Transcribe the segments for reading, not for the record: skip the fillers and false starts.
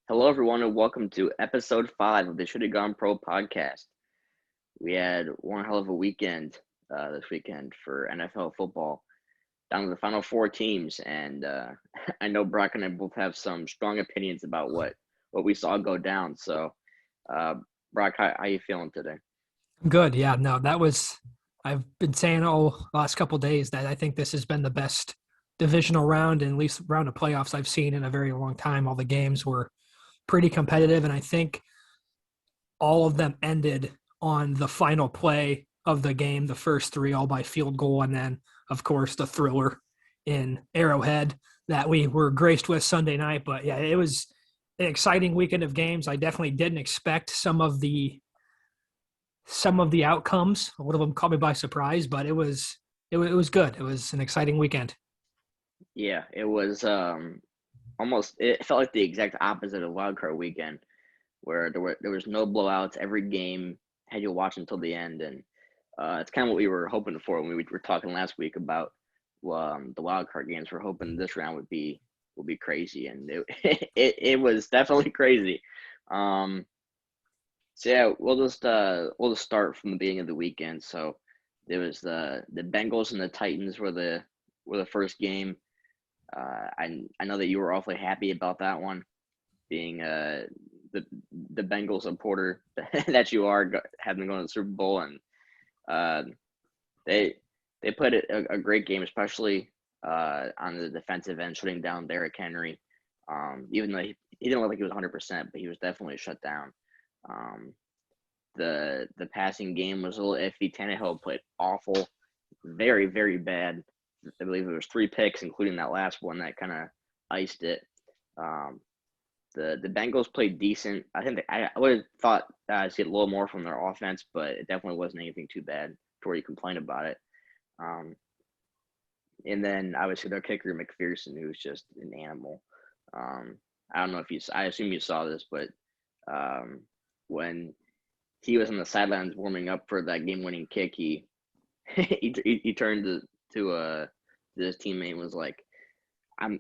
Hello, everyone, and welcome to episode 5 of the Should Have Gone Pro podcast. We had one hell of a weekend this weekend for NFL football, down to the final four teams. And I know Brock and I both have some strong opinions about what we saw go down. So, uh, Brock, how you feeling today? Good. Yeah. No, I've been saying all last couple of days that I think this has been the best divisional round and at least round of playoffs I've seen in a very long time. All the games were pretty competitive, and I think all of them ended on the final play of the game, the first three, all by field goal. And then, of course, the thriller in Arrowhead that we were graced with Sunday night. But yeah, it was an exciting weekend of games. I definitely didn't expect some of the outcomes. One of them caught me by surprise, but it was good. It was an exciting weekend. Yeah, it was almost. It felt like the exact opposite of Wild Card Weekend, where there was no blowouts. Every game had you watch until the end, and it's kind of what we were hoping for when we were talking last week about the wild card games. We're hoping this round would be crazy, and it it was definitely crazy. Um, so yeah, we'll just start from the beginning of the weekend. So there was the Bengals and the Titans were the first game. I know that you were awfully happy about that one, being the the Bengals supporter that you are, having gone to the Super Bowl, and uh, they they played a great game, especially on the defensive end, shutting down Derrick Henry. Even though he didn't look like he was 100%, but he was definitely shut down. Um, the passing game was a little iffy. Tannehill played awful, very very bad. I believe it was 3 picks, including that last one that kind of iced it. Um, the Bengals played decent. I think I would have thought I'd see a little more from their offense, but it definitely wasn't anything too bad to where you complain about it. Um, and then obviously their kicker McPherson, who's just an animal. Um, I don't know if you. I assume you saw this, but um, when he was on the sidelines warming up for that game-winning kick, he turned to his teammate and was like, "I'm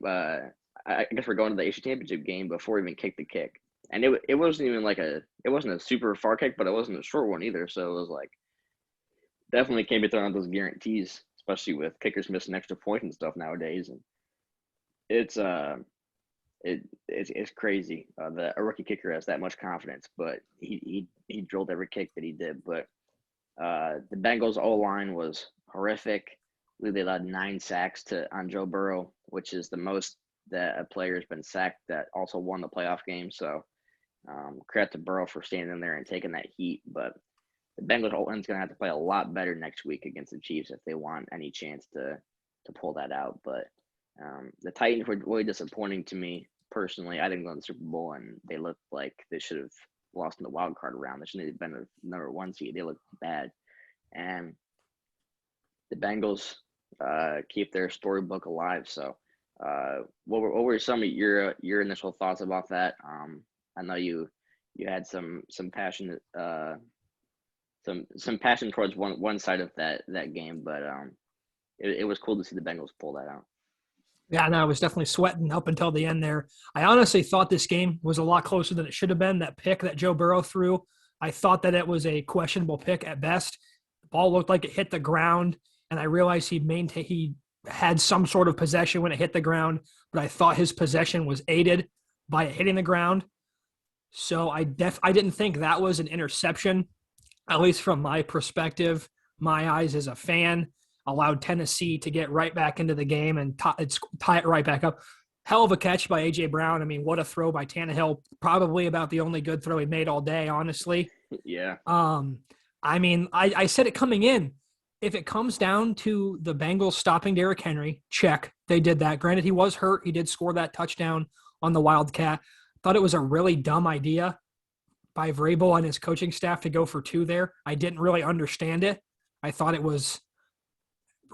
I guess we're going to the AC Championship game before he even kicked the kick." And it wasn't even like it wasn't a super far kick, but it wasn't a short one either. So it was like definitely can't be throwing out those guarantees, especially with kickers missing extra points and stuff nowadays. And it's it's crazy that a rookie kicker has that much confidence, but he drilled every kick that he did. But the Bengals O line was horrific. I believe they allowed 9 sacks on Joe Burrow, which is the most that a player has been sacked that also won the playoff game. So credit to Burrow for standing in there and taking that heat. But the Bengals O line's going to have to play a lot better next week against the Chiefs if they want any chance to pull that out. But the Titans were really disappointing to me personally. I didn't go to the Super Bowl, and they looked like they should have lost in the wild card round. They shouldn't have been a number 1 seed. They looked bad, and the Bengals keep their storybook alive. So, what were some of your initial thoughts about that? I know you had some passion some passion towards one side of that game, but it was cool to see the Bengals pull that out. Yeah, and I was definitely sweating up until the end there. I honestly thought this game was a lot closer than it should have been. That pick that Joe Burrow threw, I thought that it was a questionable pick at best. The ball looked like it hit the ground, and I realized he had some sort of possession when it hit the ground, but I thought his possession was aided by it hitting the ground. So I didn't think that was an interception, at least from my perspective, my eyes as a fan. Allowed Tennessee to get right back into the game and tie it right back up. Hell of a catch by A.J. Brown. I mean, what a throw by Tannehill. Probably about the only good throw he made all day, honestly. Yeah, Um, I mean, I said it coming in. If it comes down to the Bengals stopping Derrick Henry, check. They did that. Granted, he was hurt. He did score that touchdown on the Wildcat. Thought it was a really dumb idea by Vrabel and his coaching staff to go for 2 there. I didn't really understand it. I thought it was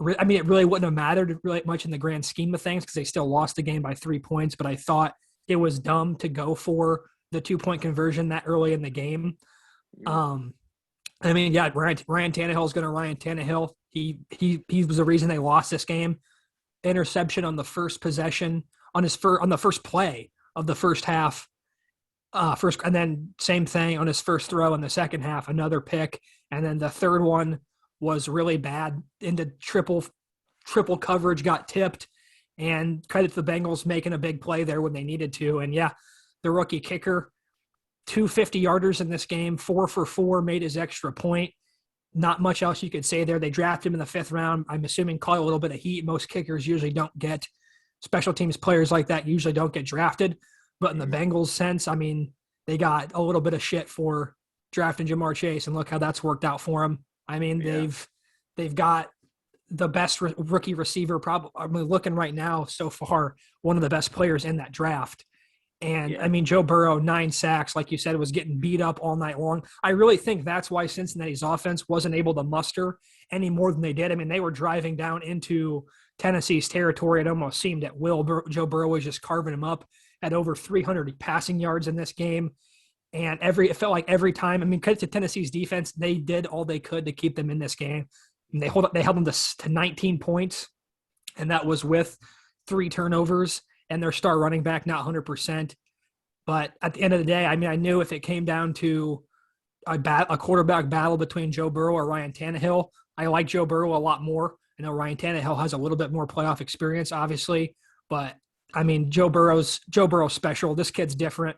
it really wouldn't have mattered really much in the grand scheme of things because they still lost the game by 3 points. But I thought it was dumb to go for the 2-point conversion that early in the game. Um, I mean, yeah, Ryan Tannehill is going to Ryan Tannehill. He was the reason they lost this game. Interception on the first possession on the first play of the first half, First, and then same thing on his first throw in the second half, another pick, and then the third one was really bad into triple coverage, got tipped, and credit to the Bengals making a big play there when they needed to. And yeah, the rookie kicker, 250-yarders in this game, 4 for 4, made his extra point. Not much else you could say there. They drafted him in the 5th round. I'm assuming caught a little bit of heat. Most kickers usually don't get special teams players like that usually don't get drafted. But in the Bengals sense, I mean, they got a little bit of shit for drafting Jamar Chase, and look how that's worked out for him. I mean, they've got the best rookie receiver, probably. I mean, looking right now so far, one of the best players in that draft. And I mean, Joe Burrow, 9 sacks, like you said, was getting beat up all night long. I really think that's why Cincinnati's offense wasn't able to muster any more than they did. I mean, they were driving down into Tennessee's territory. It almost seemed at will. Joe Burrow was just carving him up at over 300 passing yards in this game. And it felt like every time, I mean, credit to Tennessee's defense, they did all they could to keep them in this game. And they held them to 19 points, and that was with 3 turnovers and their star running back not 100%. But at the end of the day, I mean, I knew if it came down to a quarterback battle between Joe Burrow or Ryan Tannehill, I like Joe Burrow a lot more. I know Ryan Tannehill has a little bit more playoff experience, obviously, but I mean, Joe Burrow's special. This kid's different.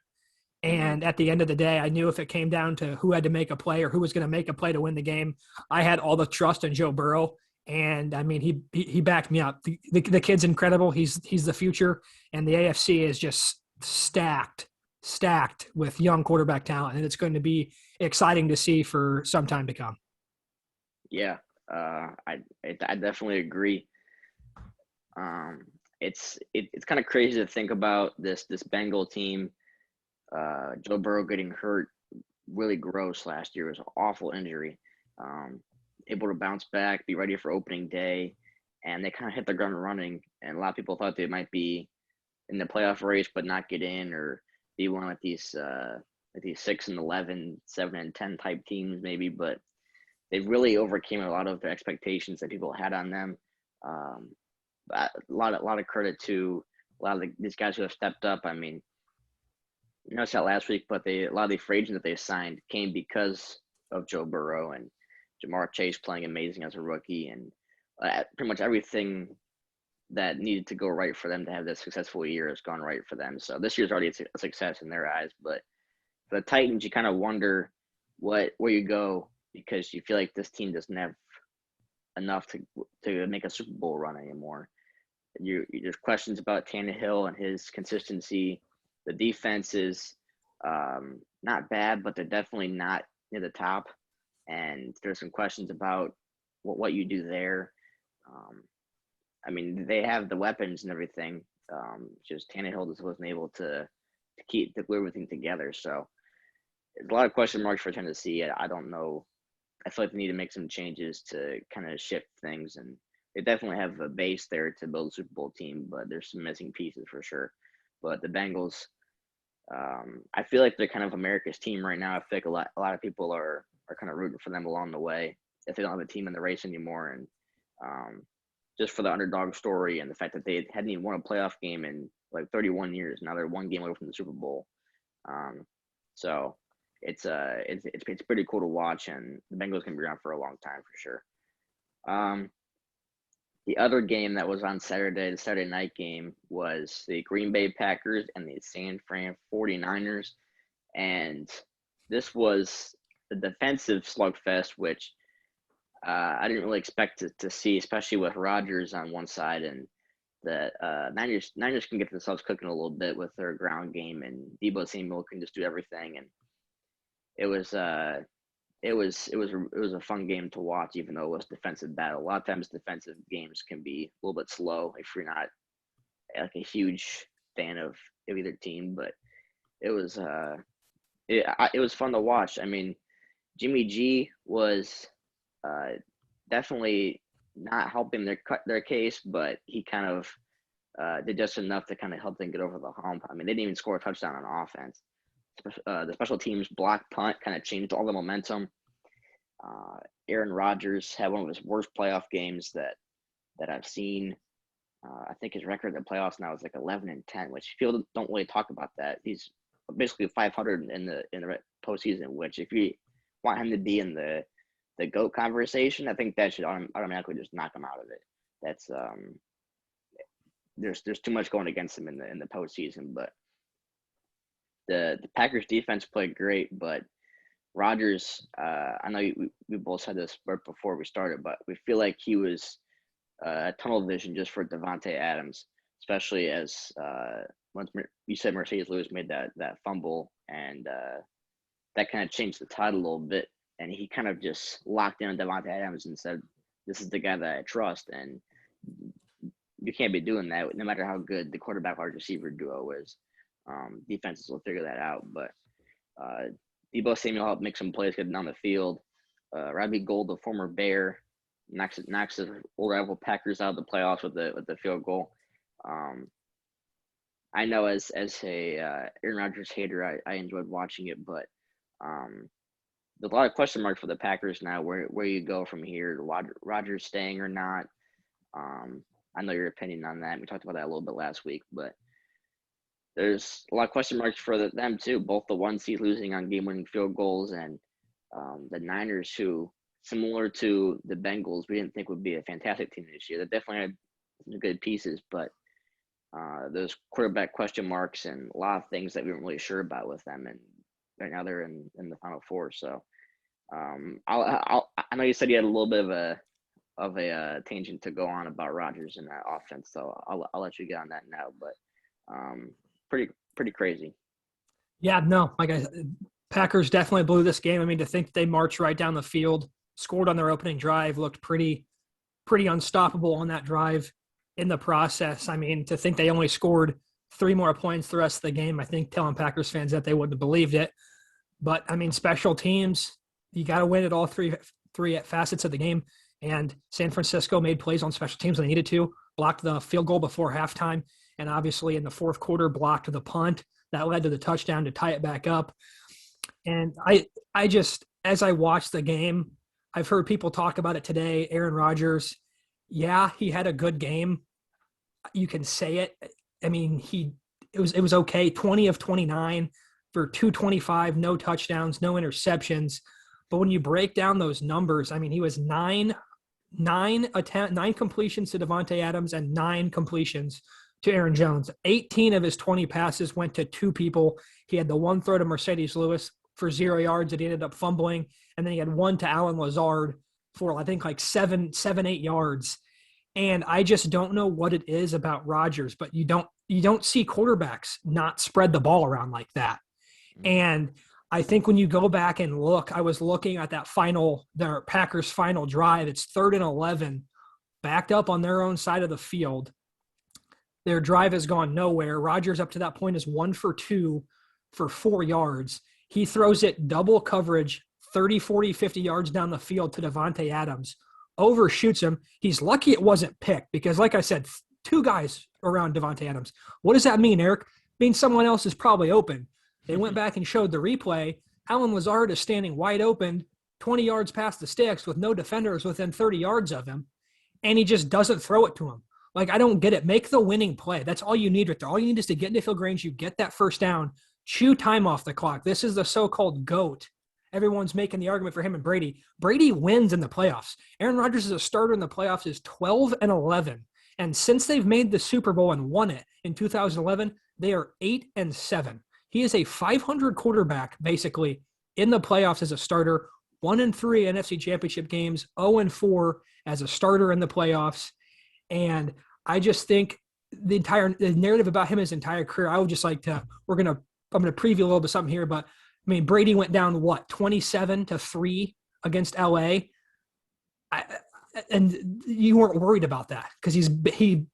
And at the end of the day, I knew if it came down to who had to make a play or who was going to make a play to win the game, I had all the trust in Joe Burrow. And I mean, he backed me up. The kid's incredible. He's the future, and the AFC is just stacked with young quarterback talent, and it's going to be exciting to see for some time to come. Yeah, I definitely agree. It's kind of crazy to think about this Bengal team. Joe Burrow getting hurt really gross last year. It was an awful injury. Able to bounce back, be ready for opening day, and they kind of hit the ground running. And a lot of people thought they might be in the playoff race but not get in, or be one of these 6-11, 7-10 type teams maybe. But they really overcame a lot of the expectations that people had on them. A lot of credit to a lot of these guys who have stepped up. I mean, you noticed that last week, but a lot of the free agents that they signed came because of Joe Burrow and Jamar Chase playing amazing as a rookie, and pretty much everything that needed to go right for them to have this successful year has gone right for them. So this year's already a success in their eyes. But for the Titans, you kind of wonder where you go, because you feel like this team doesn't have enough to make a Super Bowl run anymore. There's questions about Tannehill and his consistency. The defense is not bad, but they're definitely not near the top. And there's some questions about what you do there. I mean, they have the weapons and everything. Just Tannehill just wasn't able to glue everything together. So there's a lot of question marks for Tennessee. I don't know. I feel like they need to make some changes to kind of shift things. And they definitely have a base there to build a Super Bowl team, but there's some missing pieces for sure. But the Bengals, I feel like they're kind of America's team right now. I feel like a lot of people are kind of rooting for them along the way if they don't have a team in the race anymore. And just for the underdog story and the fact that they hadn't even won a playoff game in like 31 years. Now they're one game away from the Super Bowl. So it's pretty cool to watch, and the Bengals can be around for a long time for sure. The other game that was on Saturday, the Saturday night game, was the Green Bay Packers and the San Fran 49ers. And this was the defensive slugfest, which I didn't really expect to see, especially with Rodgers on one side, and the Niners can get themselves cooking a little bit with their ground game, and Deebo Samuel can just do everything. And it was a fun game to watch, even though it was a defensive battle. A lot of times defensive games can be a little bit slow if you're not like a huge fan of either team, but it was fun to watch. I mean, Jimmy G was definitely not helping their case, but he kind of did just enough to kind of help them get over the hump. I mean, they didn't even score a touchdown on offense. The special teams block punt kind of changed all the momentum. Aaron Rodgers had one of his worst playoff games that I've seen. I think his record in the playoffs now is like 11-10, which people don't really talk about that. He's basically 500 in the postseason. Which, if you want him to be in the GOAT conversation, I think that should automatically just knock him out of it. That's there's too much going against him in the postseason. But the Packers defense played great, but Rodgers, I know we both said this before we started, but we feel like he was tunnel vision just for Davante Adams, especially as once you said Mercedes Lewis made that fumble, and that kind of changed the tide a little bit, and he kind of just locked in on Davante Adams and said, "This is the guy that I trust," and you can't be doing that no matter how good the quarterback wide receiver duo is. Defenses will figure that out, but Deebo Samuel helped make some plays getting down the field. Robbie Gould, the former Bear, knocks the old rival Packers out of the playoffs with the field goal. I know as a Aaron Rodgers hater, I enjoyed watching it, but there's a lot of question marks for the Packers now. Where you go from here? Rodgers staying or not? I know your opinion on that. We talked about that a little bit last week, but there's a lot of question marks for them too. Both the one seed losing on game-winning field goals, and the Niners, who, similar to the Bengals, we didn't think would be a fantastic team this year. They definitely had some good pieces, but those quarterback question marks and a lot of things that we weren't really sure about with them. And right now they're in the Final Four. So I know you said you had a little bit of a tangent to go on about Rodgers and that offense, so I'll let you get on that now. But pretty crazy. Yeah, no, Packers definitely blew this game. I mean, to think they marched right down the field, scored on their opening drive, looked pretty unstoppable on that drive in the process. I mean, to think they only scored 3 more points the rest of the game, I think telling Packers fans that they wouldn't have believed it. But, I mean, special teams, you got to win at all three facets of the game. And San Francisco made plays on special teams when they needed to, blocked the field goal before halftime, and obviously in the fourth quarter blocked the punt. That led to the touchdown to tie it back up. And I just, as I watched the game, I've heard people talk about it today. Aaron Rodgers, yeah, he had a good game. You can say it. I mean, it was okay. 20 of 29 for 225, no touchdowns, no interceptions. But when you break down those numbers, I mean, he was nine completions to Davante Adams and 9 completions to Aaron Jones. 18 of his 20 passes went to 2 people. He had the one throw to Mercedes Lewis for 0 yards that he ended up fumbling. And then he had one to Allen Lazard for, I think, like 8 yards. And I just don't know what it is about Rodgers, but you don't see quarterbacks not spread the ball around like that. And I think when you go back and look, I was looking at the Packers' final drive. It's 3rd and 11, backed up on their own side of the field. Their drive has gone nowhere. Rodgers up to that point is 1 for 2 for 4 yards. He throws it double coverage, 30, 40, 50 yards down the field to Davante Adams, overshoots him. He's lucky it wasn't picked because, like I said, 2 guys around Davante Adams. What does that mean, Eric? It means someone else is probably open. They went back and showed the replay. Allen Lazard is standing wide open, 20 yards past the sticks with no defenders within 30 yards of him, and he just doesn't throw it to him. Like, I don't get it. Make the winning play. That's all you need right there. All you need is to get into field range. You get that first down, chew time off the clock. This is the so-called GOAT. Everyone's making the argument for him and Brady. Brady wins in the playoffs. Aaron Rodgers as a starter in the playoffs is 12 and 11. And since they've made the Super Bowl and won it in 2011, they are 8 and 7. He is a 500 quarterback, basically, in the playoffs as a starter, 1 and 3 NFC Championship games, 0 and 4 as a starter in the playoffs. And I just think the narrative about him his entire career, I would just like to, I'm going to preview a little bit something here, but I mean, Brady went down 27-3 against LA. And you weren't worried about that because he's been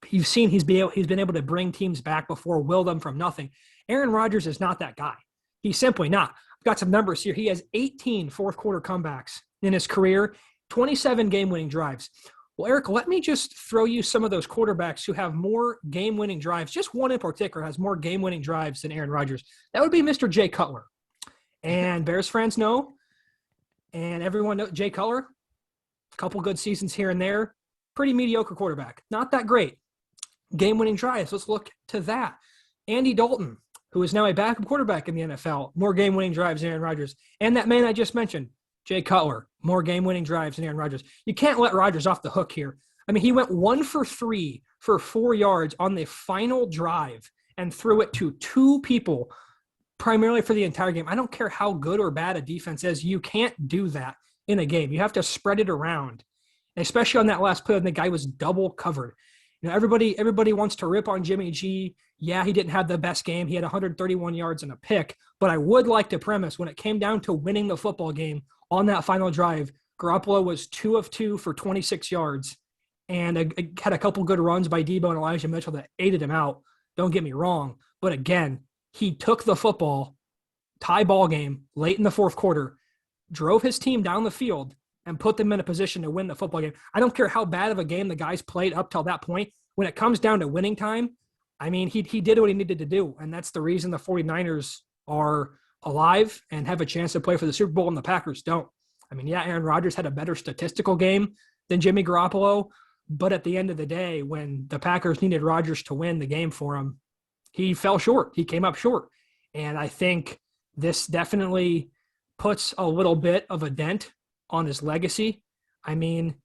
able to bring teams back before, will them from nothing. Aaron Rodgers is not that guy. He's simply not. I've got some numbers here. He has 18 fourth quarter comebacks in his career, 27 game-winning drives. Well, Eric, let me just throw you some of those quarterbacks who have more game-winning drives. Just one in particular has more game-winning drives than Aaron Rodgers. That would be Mr. Jay Cutler. And Bears fans know, and everyone knows Jay Cutler, a couple good seasons here and there, pretty mediocre quarterback. Not that great. Game-winning drives, let's look to that. Andy Dalton, who is now a backup quarterback in the NFL, more game-winning drives than Aaron Rodgers. And that man I just mentioned, Jay Cutler, more game-winning drives than Aaron Rodgers. You can't let Rodgers off the hook here. I mean, he went 1 for 3 for 4 yards on the final drive and threw it to 2 people primarily for the entire game. I don't care how good or bad a defense is. You can't do that in a game. You have to spread it around, especially on that last play when the guy was double covered. Everybody wants to rip on Jimmy G. Yeah, he didn't have the best game. He had 131 yards and a pick. But I would like to premise when it came down to winning the football game on that final drive, Garoppolo was 2 of 2 for 26 yards and had a couple good runs by Debo and Elijah Mitchell that aided him out. Don't get me wrong. But again, he took the football, tie ball game, late in the fourth quarter, drove his team down the field, and put them in a position to win the football game. I don't care how bad of a game the guys played up till that point. When it comes down to winning time, I mean, he did what he needed to do, and that's the reason the 49ers are alive and have a chance to play for the Super Bowl, and the Packers don't. I mean, yeah, Aaron Rodgers had a better statistical game than Jimmy Garoppolo, but at the end of the day, when the Packers needed Rodgers to win the game for him, he fell short. He came up short. And I think this definitely puts a little bit of a dent on his legacy. I mean,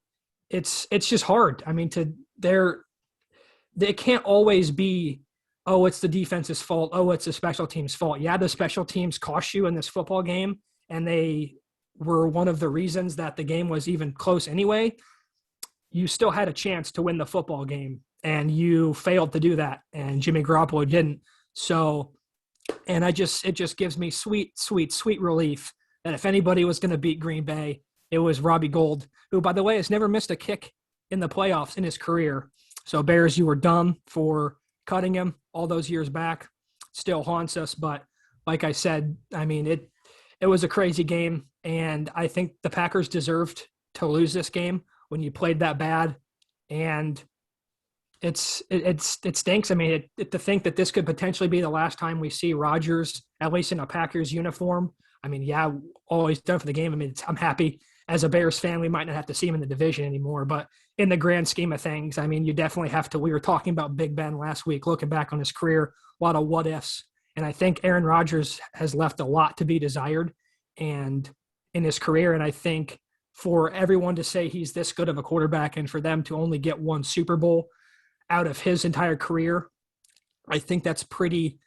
it's just hard. I mean, they can't always be, oh, it's the defense's fault. Oh, it's the special team's fault. Yeah, the special teams cost you in this football game, and they were one of the reasons that the game was even close anyway. You still had a chance to win the football game, and you failed to do that, and Jimmy Garoppolo didn't. So, and it just gives me sweet relief that if anybody was going to beat Green Bay, it was Robbie Gould, who, by the way, has never missed a kick in the playoffs in his career. So, Bears, you were dumb for cutting him all those years back. Still haunts us, but like I said, I mean, it was a crazy game, and I think the Packers deserved to lose this game when you played that bad, and it stinks. I mean, to think that this could potentially be the last time we see Rodgers, at least in a Packers uniform. I mean, yeah, all he's done for the game. I mean, I'm happy as a Bears fan. We might not have to see him in the division anymore, but in the grand scheme of things, I mean, you definitely have to. We were talking about Big Ben last week, looking back on his career, a lot of what ifs, and I think Aaron Rodgers has left a lot to be desired, and in his career, and I think for everyone to say he's this good of a quarterback and for them to only get one Super Bowl out of his entire career, I think that's pretty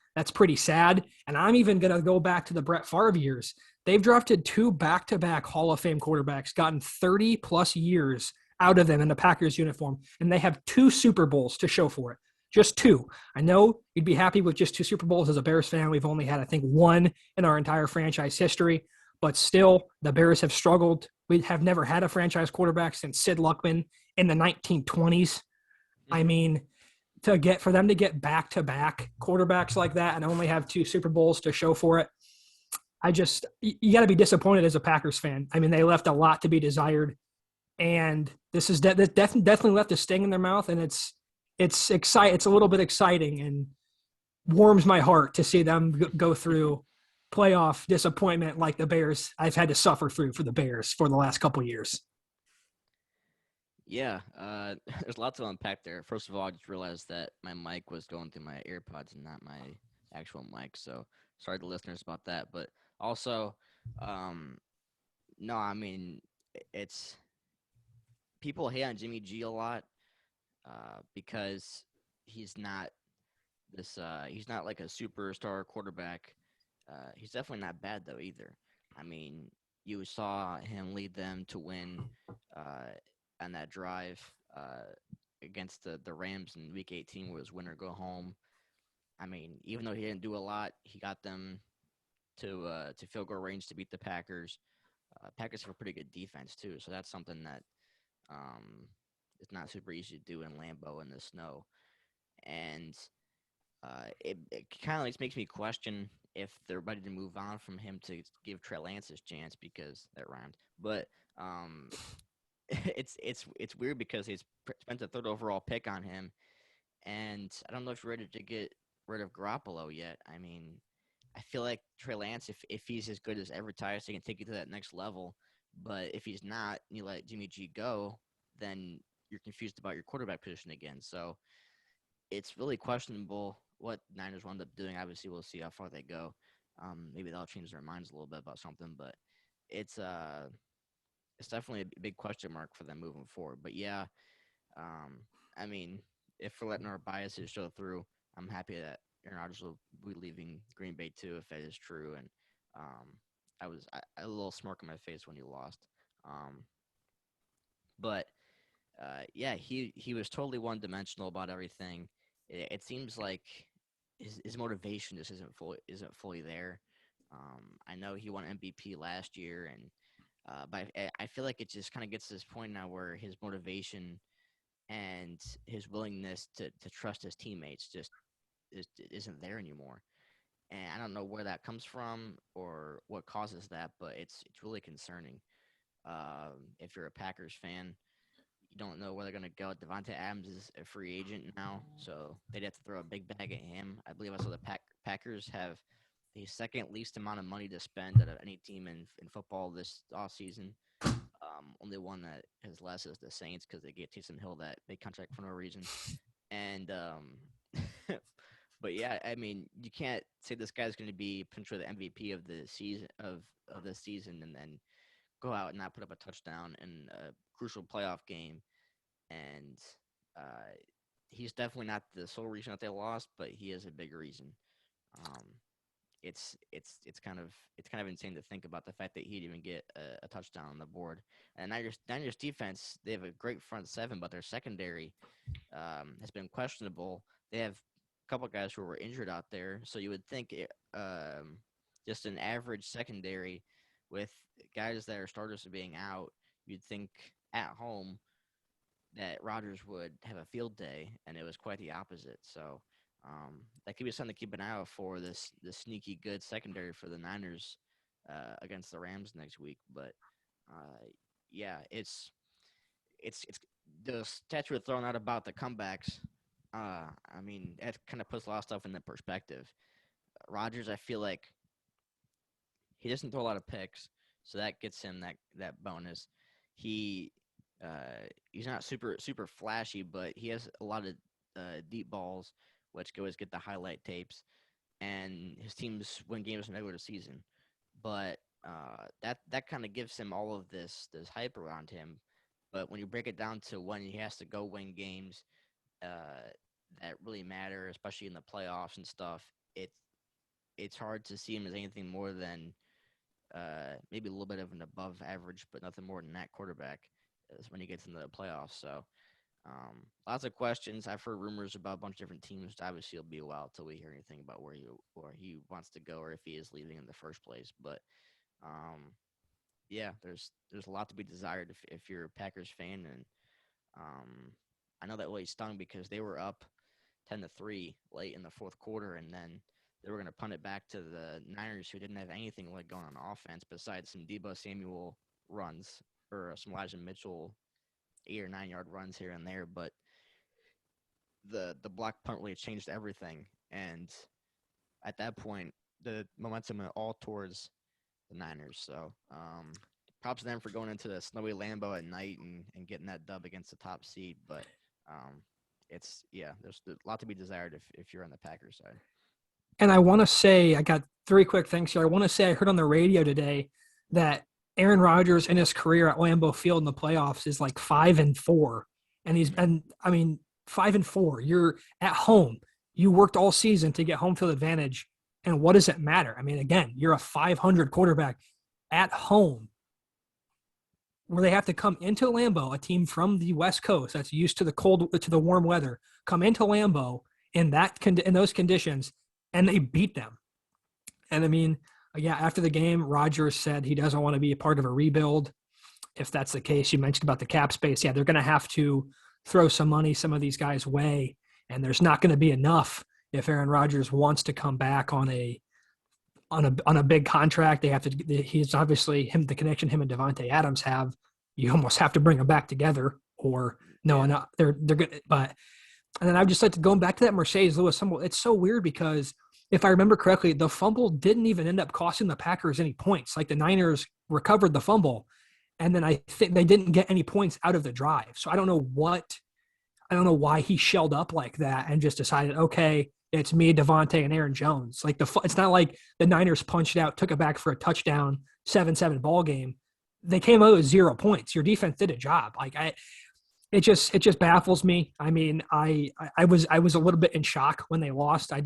sad. And I'm even going to go back to the Brett Favre years. They've drafted 2 back-to-back Hall of Fame quarterbacks, gotten 30-plus years out of them in the Packers uniform, and they have 2 Super Bowls to show for it. Just 2. I know you'd be happy with just 2 Super Bowls as a Bears fan. We've only had, I think, 1 in our entire franchise history. But still, the Bears have struggled. We have never had a franchise quarterback since Sid Luckman in the 1920s. I mean, for them to get back-to-back quarterbacks like that and only have 2 Super Bowls to show for it, you got to be disappointed as a Packers fan. I mean, they left a lot to be desired, and this is definitely left a sting in their mouth, and it's exciting. It's a little bit exciting and warms my heart to see them go through playoff disappointment like the Bears I've had to suffer through for the Bears for the last couple of years. Yeah, there's lots to unpack there. First of all, I just realized that my mic was going through my AirPods and not my actual mic, so sorry to listeners about that. But also, no, I mean, it's people hate on Jimmy G a lot because he's not he's not like a superstar quarterback. He's definitely not bad though either. I mean, you saw him lead them to win on that drive against the Rams in Week 18 was win or go home. I mean, even though he didn't do a lot, he got them to field goal range to beat the Packers. Packers have a pretty good defense too, so that's something that it's not super easy to do in Lambeau in the snow. And it kind of makes me question if they're ready to move on from him to give Trey Lance his chance because that rhymed. But it's weird because he's spent a 3rd overall pick on him, and I don't know if you're ready to get rid of Garoppolo yet. I mean, I feel like Trey Lance, if he's as good as advertised, he can take you to that next level. But if he's not, and you let Jimmy G go, then you're confused about your quarterback position again. So it's really questionable what Niners will end up doing, obviously we'll see how far they go. Maybe they'll change their minds a little bit about something, but it's definitely a big question mark for them moving forward. But yeah, I mean, if we're letting our biases show through, I'm happy that Aaron Rodgers will be leaving Green Bay too, if that is true. And I had a little smirk on my face when he lost. Um, but yeah, he was totally one dimensional about everything. It seems like his motivation just isn't fully there. I know he won MVP last year, and but I feel like it just kind of gets to this point now where his motivation and his willingness to trust his teammates just isn't there anymore. And I don't know where that comes from or what causes that, but it's really concerning. If you're a Packers fan, you don't know where they're going to go. Devontae Adams is a free agent now, so they'd have to throw a big bag at him. I believe I saw the Packers have the second least amount of money to spend out of any team in football this offseason. Only one that has less is the Saints because they get Taysom Hill that big contract for no reason. And but yeah, I mean, you can't say this guy's going to be potentially the MVP of the season of the season and then go out and not put up a touchdown in a crucial playoff game. And uh, he's definitely not the sole reason that they lost, but he is a big reason. Um, it's kind of insane to think about the fact that he'd even get a touchdown on the board. And Niners defense, they have a great front seven, but their secondary has been questionable. They have a couple guys who were injured out there, so you would think just an average secondary with guys that are starters being out, you'd think at home that Rodgers would have a field day, and it was quite the opposite. So that could be something to keep an eye out for the sneaky good secondary for the Niners against the Rams next week. But yeah, it's the stats were thrown out about the comebacks. I mean, that kind of puts a lot of stuff into perspective. Rodgers, I feel like he doesn't throw a lot of picks, so that gets him that bonus. He's not super flashy, but he has a lot of deep balls, which always get the highlight tapes, and his teams win games in the regular season. But that kind of gives him all of this hype around him. But when you break it down to when he has to go win games that really matter, especially in the playoffs and stuff, it's hard to see him as anything more than maybe a little bit of an above average, but nothing more than that quarterback when he gets into the playoffs. So lots of questions. I've heard rumors about a bunch of different teams. Obviously, it'll be a while till we hear anything about where he wants to go or if he is leaving in the first place. But yeah, there's a lot to be desired if you're a Packers fan, and I know that really stung because they were up 10-3 late in the fourth quarter, and then they were going to punt it back to the Niners, who didn't have anything like going on offense besides some Deebo Samuel runs or some Elijah Mitchell 8 or 9 yard runs here and there. But the block punt really changed everything, and at that point, the momentum went all towards the Niners. So props to them for going into the snowy Lambeau at night and getting that dub against the top seed. But there's a lot to be desired if you're on the Packers side. And I want to say, I got 3 quick things here. I want to say I heard on the radio today that Aaron Rodgers in his career at Lambeau Field in the playoffs is like 5-4. And 5-4. You're at home. You worked all season to get home field advantage. And what does it matter? I mean, again, you're a 500 quarterback at home where they have to come into Lambeau, a team from the West Coast that's used to the warm weather, come into Lambeau in those conditions, and they beat them. And I mean, yeah, after the game, Rodgers said he doesn't want to be a part of a rebuild. If that's the case, you mentioned about the cap space. Yeah, they're going to have to throw some money some of these guys' way, and there's not going to be enough if Aaron Rodgers wants to come back on a big contract. They have to. He's obviously the connection him and Devontae Adams have. You almost have to bring them back together, or no, they're good. But and then I'd just like to go back to that Mercedes Lewis fumble. It's so weird because if I remember correctly, the fumble didn't even end up costing the Packers any points. Like the Niners recovered the fumble, and then I think they didn't get any points out of the drive. So I don't know why he shelled up like that and just decided, okay, It's me, Devontae, and Aaron Jones. Like it's not like the Niners punched out, took it back for a touchdown, 7-7 ball game. They came out with 0 points. Your defense did a job. It just baffles me. I mean, I was a little bit in shock when they lost. I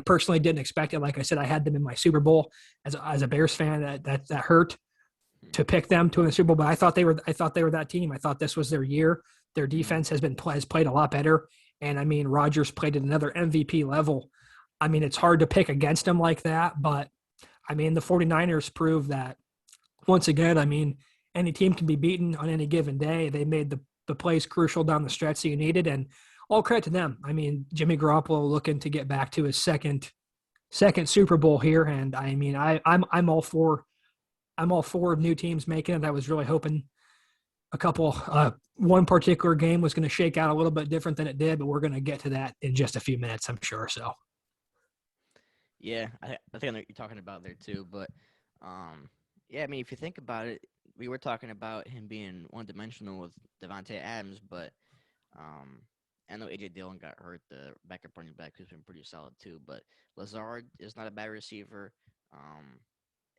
personally didn't expect it. Like I said, I had them in my Super Bowl as a Bears fan. That hurt to pick them to win the Super Bowl, but I thought they were that team. I thought this was their year. Their defense has played a lot better, and I mean, Rodgers played at another MVP level. I mean, it's hard to pick against him like that, but I mean, the 49ers proved that once again. I mean, any team can be beaten on any given day. They made the plays crucial down the stretch that you needed, and all credit to them. I mean, Jimmy Garoppolo looking to get back to his second Super Bowl here, and I mean, I'm all for new teams making it. I was really hoping one particular game was going to shake out a little bit different than it did, but we're going to get to that in just a few minutes, I'm sure. So, Yeah, I think I know what you're talking about there too. But yeah, I mean, if you think about it, we were talking about him being one-dimensional with Devontae Adams, but I know AJ Dillon got hurt, the backup running back, who's been pretty solid too. But Lazard is not a bad receiver.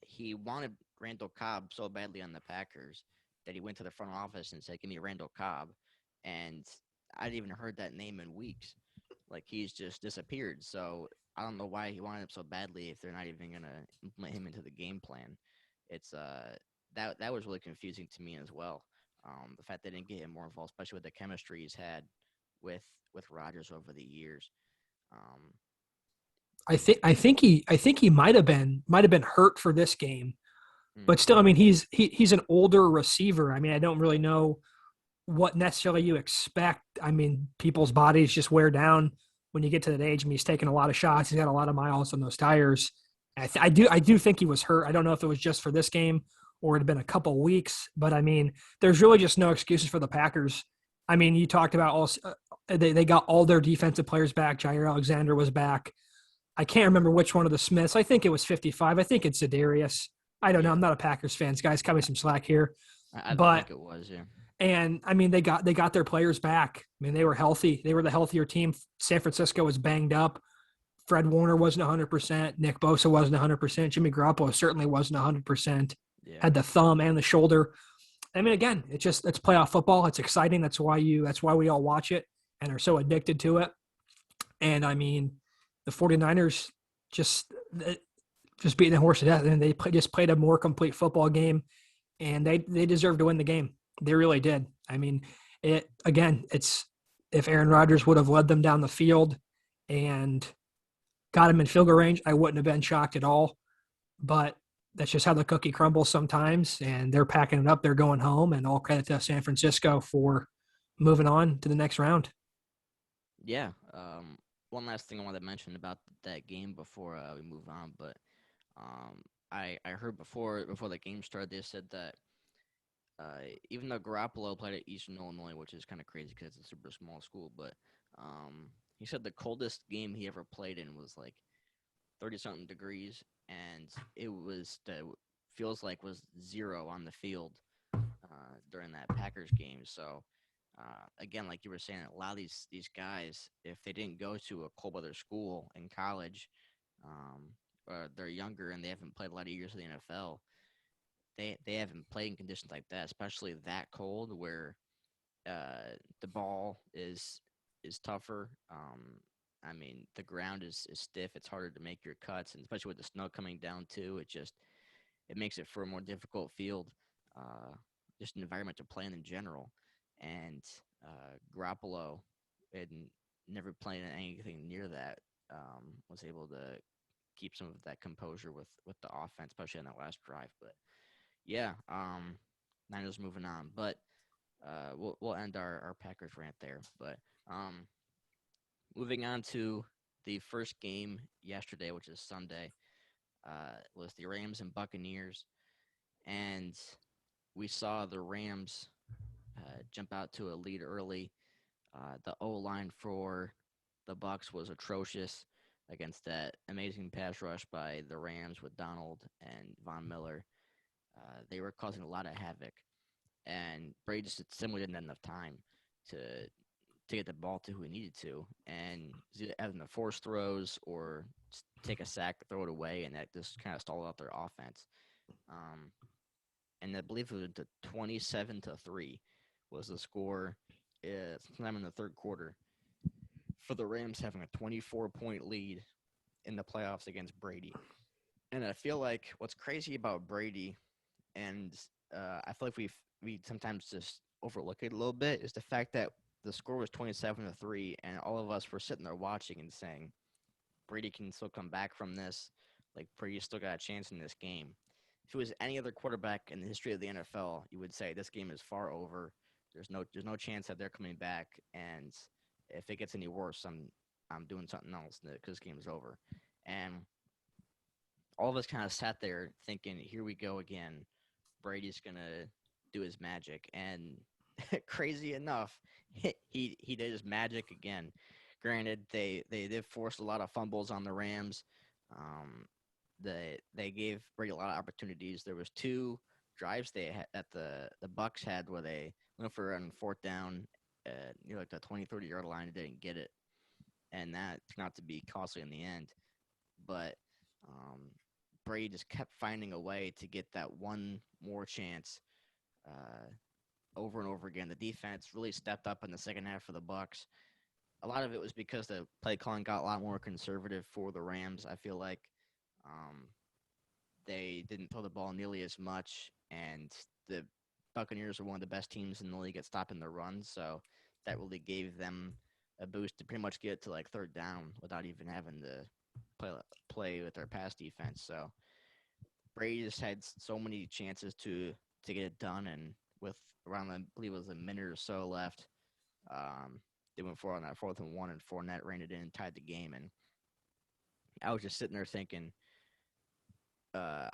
He wanted Randall Cobb so badly on the Packers that he went to the front office and said, "Give me Randall Cobb," and I'd even heard that name in weeks. Like, he's just disappeared. So I don't know why he wanted him so badly if they're not even gonna implement him into the game plan. It's that was really confusing to me as well. The fact they didn't get him more involved, especially with the chemistry he's had with Rodgers over the years. Um, I think he might have been hurt for this game, hmm, but still, I mean, he's an older receiver. I mean, I don't really know what necessarily you expect. I mean, people's bodies just wear down when you get to that age. I mean, he's taking a lot of shots. He's got a lot of miles on those tires. I do think he was hurt. I don't know if it was just for this game or it had been a couple weeks, but I mean, there's really just no excuses for the Packers. I mean, you talked about they got all their defensive players back. Jair Alexander was back. I can't remember which one of the Smiths. I think it was 55. I think it's Za'Darius. I don't know. I'm yeah, not a Packers fan. Guys, cut me some slack here. I But think it was, yeah. and I mean, they got their players back. I mean, they were healthy. They were the healthier team. San Francisco was banged up. Fred Warner wasn't 100%. Nick Bosa wasn't 100%. Jimmy Garoppolo certainly wasn't 100%. Yeah. Had the thumb and the shoulder. I mean, again, it's playoff football. It's exciting. That's why we all watch it and are so addicted to it. And I mean, the 49ers just just beating the horse to death, and just played a more complete football game, and they deserve to win the game. They really did. I mean, it's if Aaron Rodgers would have led them down the field and got him in field goal range, I wouldn't have been shocked at all. But that's just how the cookie crumbles sometimes, and they're packing it up. They're going home, and all credit to San Francisco for moving on to the next round. Yeah. One last thing I wanted to mention about that game before we move on, but um, I heard before the game started, they said that even though Garoppolo played at Eastern Illinois, which is kind of crazy because it's a super small school, but he said the coldest game he ever played in was like 30 something degrees, and it was feels like was 0 on the field during that Packers game. So again, like you were saying, a lot of these guys, if they didn't go to a cold weather school in college, um, or they're younger and they haven't played a lot of years in the NFL, they haven't played in conditions like that, especially that cold where the ball is tougher. I mean, the ground is stiff. It's harder to make your cuts, and especially with the snow coming down too, it makes it for a more difficult field, uh, just an environment to play in general. And Garoppolo had never played in anything near that. Was able to keep some of that composure with the offense, especially on that last drive. But yeah, Niners moving on. But we'll end our Packers rant there. But moving on to the first game yesterday, which is Sunday, was the Rams and Buccaneers, and we saw the Rams jump out to a lead early. The O line for the Bucs was atrocious against that amazing pass rush by the Rams with Donald and Von Miller. They were causing a lot of havoc, and Brady just simply didn't have enough time to to get the ball to who he needed to, and having to force throws or take a sack, throw it away, and that just kind of stalled out their offense. Um, and I believe it was the 27-3 was the score sometime in the third quarter for the Rams having a 24-point lead in the playoffs against Brady. And I feel like what's crazy about Brady, and I feel like we sometimes just overlook it a little bit, is the fact that the score was 27-3, and all of us were sitting there watching and saying, Brady can still come back from this. Like, Brady still got a chance in this game. If it was any other quarterback in the history of the NFL, you would say this game is far over. There's no chance that they're coming back, and if it gets any worse, I'm doing something else because this game is over. And all of us kind of sat there thinking, here we go again. Brady's gonna do his magic, and crazy enough, he did his magic again. Granted, they did force a lot of fumbles on the Rams. They gave Brady a lot of opportunities. There was 2 drives they had that the Bucks had where they went for on fourth down, like the 20-30 yard line and didn't get it, and that turned out to be costly in the end. But Brady just kept finding a way to get that one more chance over and over again. The defense really stepped up in the second half for the Bucks. A lot of it was because the play calling got a lot more conservative for the Rams. I feel like they didn't throw the ball nearly as much, and the Buccaneers are one of the best teams in the league at stopping the run, so that really gave them a boost to pretty much get to like third down without even having to play with their pass defense. So Brady just had so many chances to get it done, and with around I believe it was a minute or so left, they went for it on that 4th and 1, and Fournette ran it in and tied the game. And I was just sitting there thinking,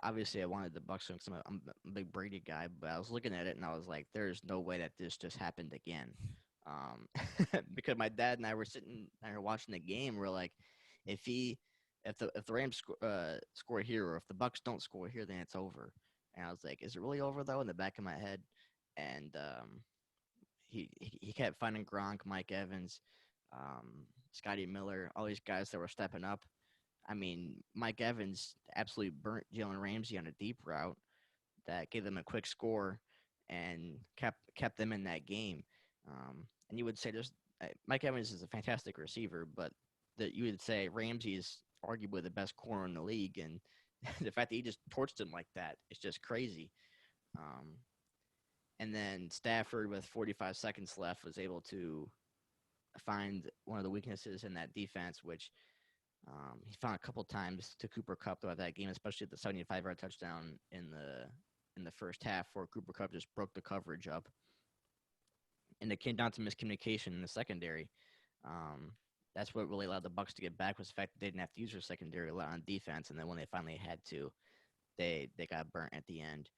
obviously I wanted the Bucks because I'm a big Brady guy, but I was looking at it and I was like, there's no way that this just happened again. Because my dad and I were sitting there watching the game. We're like, if the Rams score here, or if the Bucks don't score here, then it's over. And I was like, is it really over though? In the back of my head, and he kept finding Gronk, Mike Evans, Scotty Miller, all these guys that were stepping up. I mean, Mike Evans absolutely burnt Jalen Ramsey on a deep route that gave them a quick score and kept them in that game. And you would say Mike Evans is a fantastic receiver, but you would say Ramsey is arguably the best corner in the league, and the fact that he just torched him like that is just crazy. And then Stafford, with 45 seconds left, was able to find one of the weaknesses in that defense, which he found a couple times to Cooper Kupp throughout that game, especially the 75-yard touchdown in the first half, where Cooper Kupp just broke the coverage up. And it came down to miscommunication in the secondary. That's what really allowed the Bucs to get back, was the fact that they didn't have to use their secondary a lot on defense, and then when they finally had to, they got burnt at the end.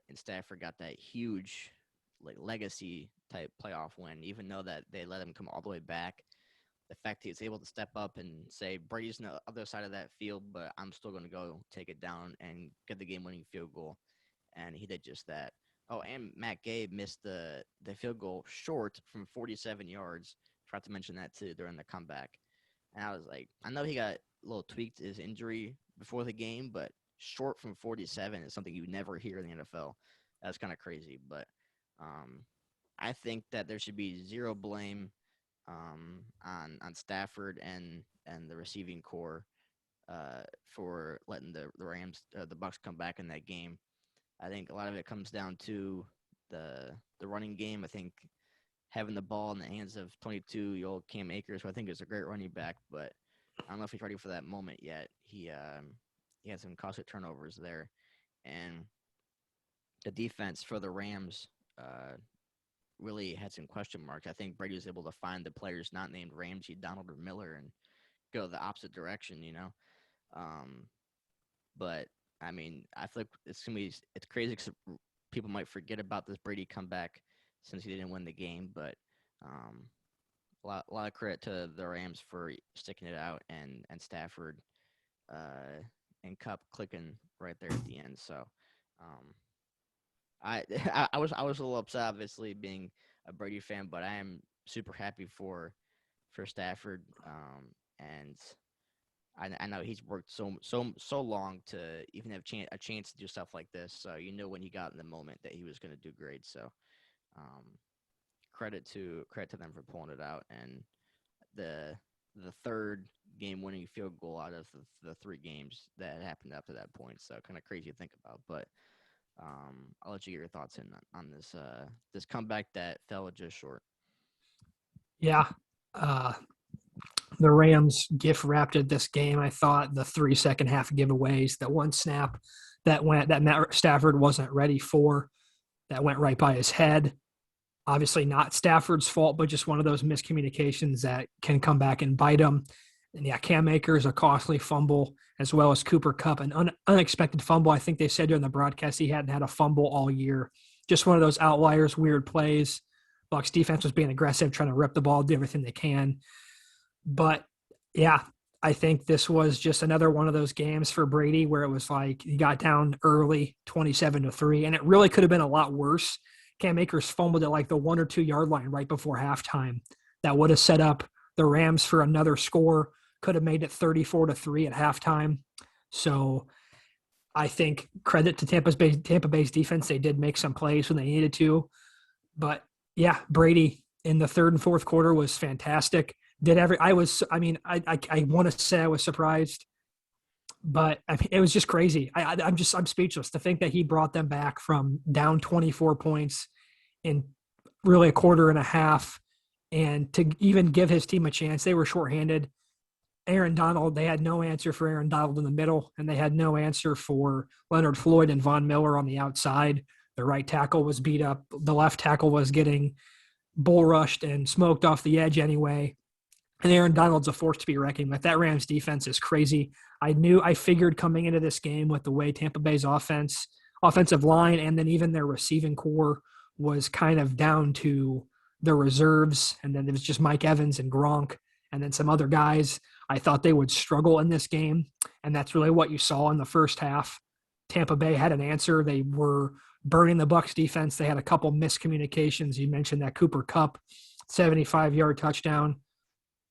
And Stafford got that huge legacy type playoff win, even though that they let him come all the way back. The fact he was able to step up and say, Brady's on the other side of that field, but I'm still going to go take it down and get the game-winning field goal. And he did just that. Oh, and Matt Gay missed the field goal short from 47 yards. Forgot to mention that, too, during the comeback. And I was like, I know he got a little tweaked his injury before the game, but short from 47 is something you never hear in the NFL. That's kind of crazy. But I think that there should be zero blame on Stafford and the receiving core for letting the Rams, the Bucs, come back in that game. I think a lot of it comes down to the running game. I think having the ball in the hands of 22-year-old Cam Akers, who I think is a great running back, but I don't know if he's ready for that moment yet. He had some costly turnovers there, and the defense for the Rams really had some question marks. I think Brady was able to find the players not named Ramsey, Donald, or Miller and go the opposite direction, But I mean, I feel like it's crazy because people might forget about this Brady comeback since he didn't win the game, but a lot of credit to the Rams for sticking it out, and Stafford and Kupp clicking right there at the end. So I I was a little upset, obviously, being a Brady fan, but I am super happy for Stafford. And I know he's worked so long to even have a chance to do stuff like this. So when he got in the moment that he was going to do great. So um, credit to them for pulling it out. And the third game-winning field goal out of the 3 games that happened up to that point. So kind of crazy to think about. But I'll let you get your thoughts in on this comeback that fell just short. Yeah. The Rams gift wrapped at this game. I thought the 3 second half giveaways, that one snap that Matt Stafford wasn't ready for, that went right by his head. Obviously not Stafford's fault, but just one of those miscommunications that can come back and bite him. And yeah, Cam Akers, a costly fumble, as well as Cooper Kupp, an unexpected fumble. I think they said during the broadcast he hadn't had a fumble all year. Just one of those outliers, weird plays. Bucs defense was being aggressive, trying to rip the ball, do everything they can. But yeah, I think this was just another one of those games for Brady where it was like he got down early, 27-3, and it really could have been a lot worse. Cam Akers fumbled at like the 1 or 2 yard line right before halftime. That would have set up the Rams for another score, could have made it 34-3 at halftime. So I think credit to Tampa Bay's defense. They did make some plays when they needed to. But yeah, Brady in the third and fourth quarter was fantastic. I want to say I was surprised, but I mean, it was just crazy. I'm speechless to think that he brought them back from down 24 points in really a quarter and a half, and to even give his team a chance. They were shorthanded. Aaron Donald, they had no answer for Aaron Donald in the middle, and they had no answer for Leonard Floyd and Von Miller on the outside. The right tackle was beat up. The left tackle was getting bull rushed and smoked off the edge anyway. And Aaron Donald's a force to be reckoned with. That Rams defense is crazy. I figured coming into this game with the way Tampa Bay's offensive line, and then even their receiving core was kind of down to the reserves. And then there was just Mike Evans and Gronk and then some other guys. I thought they would struggle in this game. And that's really what you saw in the first half. Tampa Bay had an answer. They were burning the Bucs defense. They had a couple miscommunications. You mentioned that Cooper Kupp 75-yard touchdown.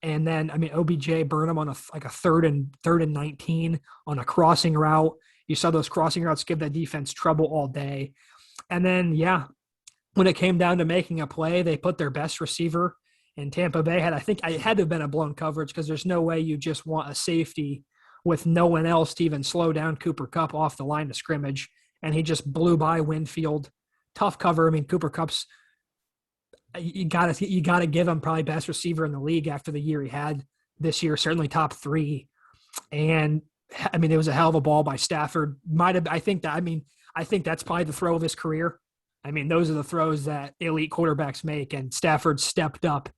And then, OBJ burned him on a third and 19 on a crossing route. You saw those crossing routes give that defense trouble all day. And then, yeah, when it came down to making a play, they put their best receiver in Tampa Bay. I think it had to have been a blown coverage because there's no way you just want a safety with no one else to even slow down Cooper Kupp off the line of scrimmage. And he just blew by Winfield. Tough cover. Cooper Kupp's you gotta give him probably best receiver in the league after the year he had this year, certainly top 3. And it was a hell of a ball by Stafford. I think that's probably the throw of his career. Those are the throws that elite quarterbacks make, and Stafford stepped up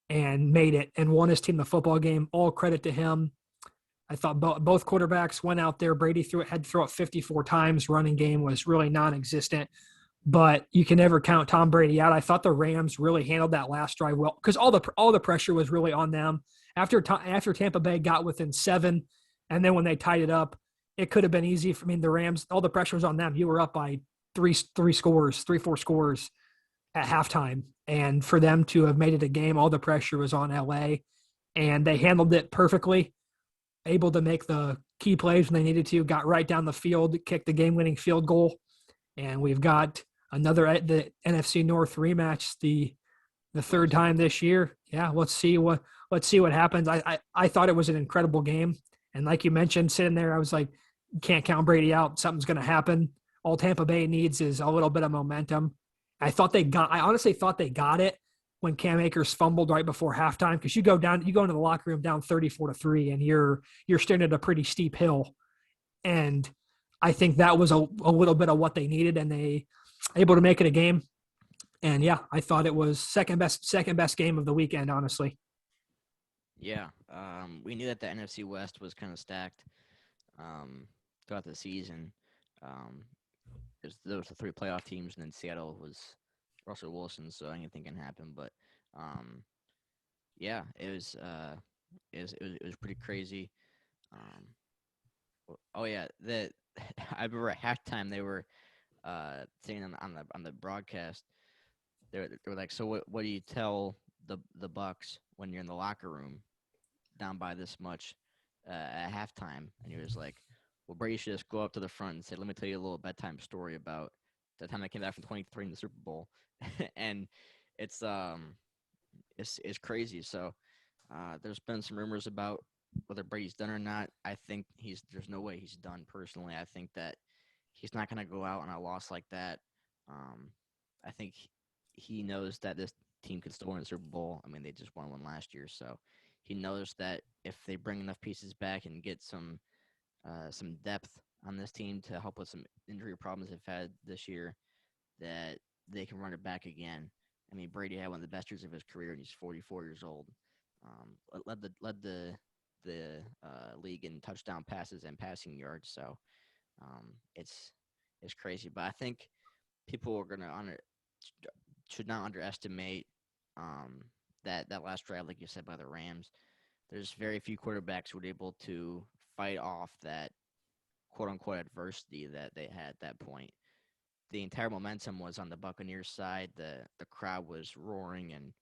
and made it and won his team the football game. All credit to him. I thought both quarterbacks went out there. Brady had to throw it 54 times. Running game was really non-existent. But you can never count Tom Brady out. I thought the Rams really handled that last drive well because all the pressure was really on them. After Tampa Bay got within 7, and then when they tied it up, it could have been easy. The Rams, all the pressure was on them. You were up by 4 scores at halftime, and for them to have made it a game, all the pressure was on LA, and they handled it perfectly. Able to make the key plays when they needed to. Got right down the field, kicked the game-winning field goal, and we've got the NFC North rematch, the third time this year. Yeah, let's see what happens. I thought it was an incredible game, and like you mentioned, sitting there, I was like, you can't count Brady out. Something's going to happen. All Tampa Bay needs is a little bit of momentum. I honestly thought they got it when Cam Akers fumbled right before halftime, because you go into the locker room down 34-3, and you're staring at a pretty steep hill, and I think that was a little bit of what they needed, and they able to make it a game. And yeah, I thought it was second best game of the weekend, honestly. Yeah, we knew that the NFC West was kind of stacked throughout the season. There was the 3 playoff teams, and then Seattle was Russell Wilson, so anything can happen. But yeah, it was pretty crazy. Oh yeah, I remember at halftime they were saying on the broadcast, they were like, so what do you tell the Bucks when you're in the locker room down by this much at halftime, and he was like, "Well, Brady should just go up to the front and say, let me tell you a little bedtime story about the time I came back from 23 in the Super Bowl," and it's it's crazy. So there's been some rumors about whether Brady's done or not. I think there's no way he's done personally. I think that he's not going to go out on a loss like that. I think he knows that this team could still win the Super Bowl. I mean, they just won one last year, so he knows that if they bring enough pieces back and get some depth on this team to help with some injury problems they've had this year, that they can run it back again. I mean, Brady had one of the best years of his career, and he's 44 years old. Led the league in touchdown passes and passing yards. So it's crazy. But I think people are gonna should not underestimate that last drive, like you said, by the Rams. There's very few quarterbacks who were able to fight off that quote unquote adversity that they had at that point. The entire momentum was on the Buccaneers side. The crowd was roaring, and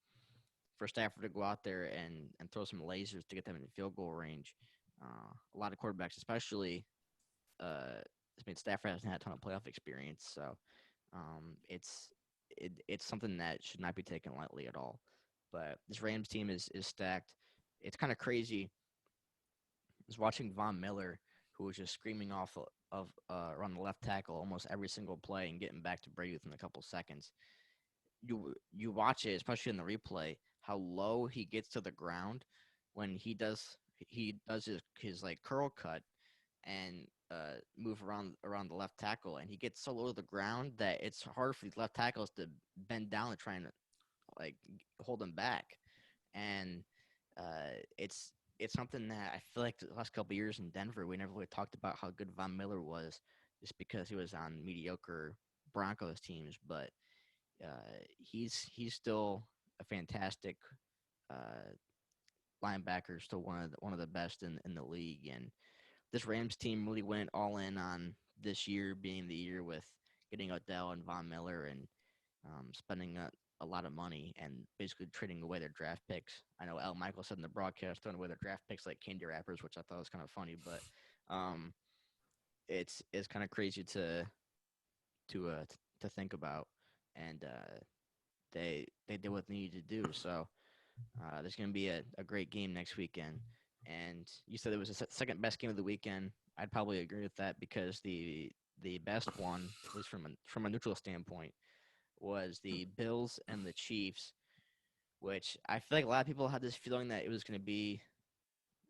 for Stafford to go out there and throw some lasers to get them in field goal range, a lot of quarterbacks, especially I mean, Stafford hasn't had a ton of playoff experience, so it's it's something that should not be taken lightly at all. But this Rams team is stacked. It's kind of crazy. I was watching Von Miller, who was just screaming off of around the left tackle almost every single play and getting back to Brady within a couple seconds. You watch it, especially in the replay, how low he gets to the ground when he does his like curl cut and move around the left tackle, and he gets so low to the ground that it's hard for these left tackles to bend down and try and like hold him back. And it's something that I feel like the last couple of years in Denver, we never really talked about how good Von Miller was, just because he was on mediocre Broncos teams. But he's still a fantastic uh, linebacker, still one of the best in the league. And this Rams team really went all in on this year being the year with getting Odell and Von Miller and spending a lot of money and basically trading away their draft picks. I know Al Michael said in the broadcast throwing away their draft picks like candy wrappers, which I thought was kind of funny, but it's kind of crazy to to think about, and they did what they needed to do. So there's going to be a great game next weekend. And you said it was the second best game of the weekend. I'd probably agree with that because the best one, at least from a neutral standpoint, was the Bills and the Chiefs, which I feel like a lot of people had this feeling that it was going to be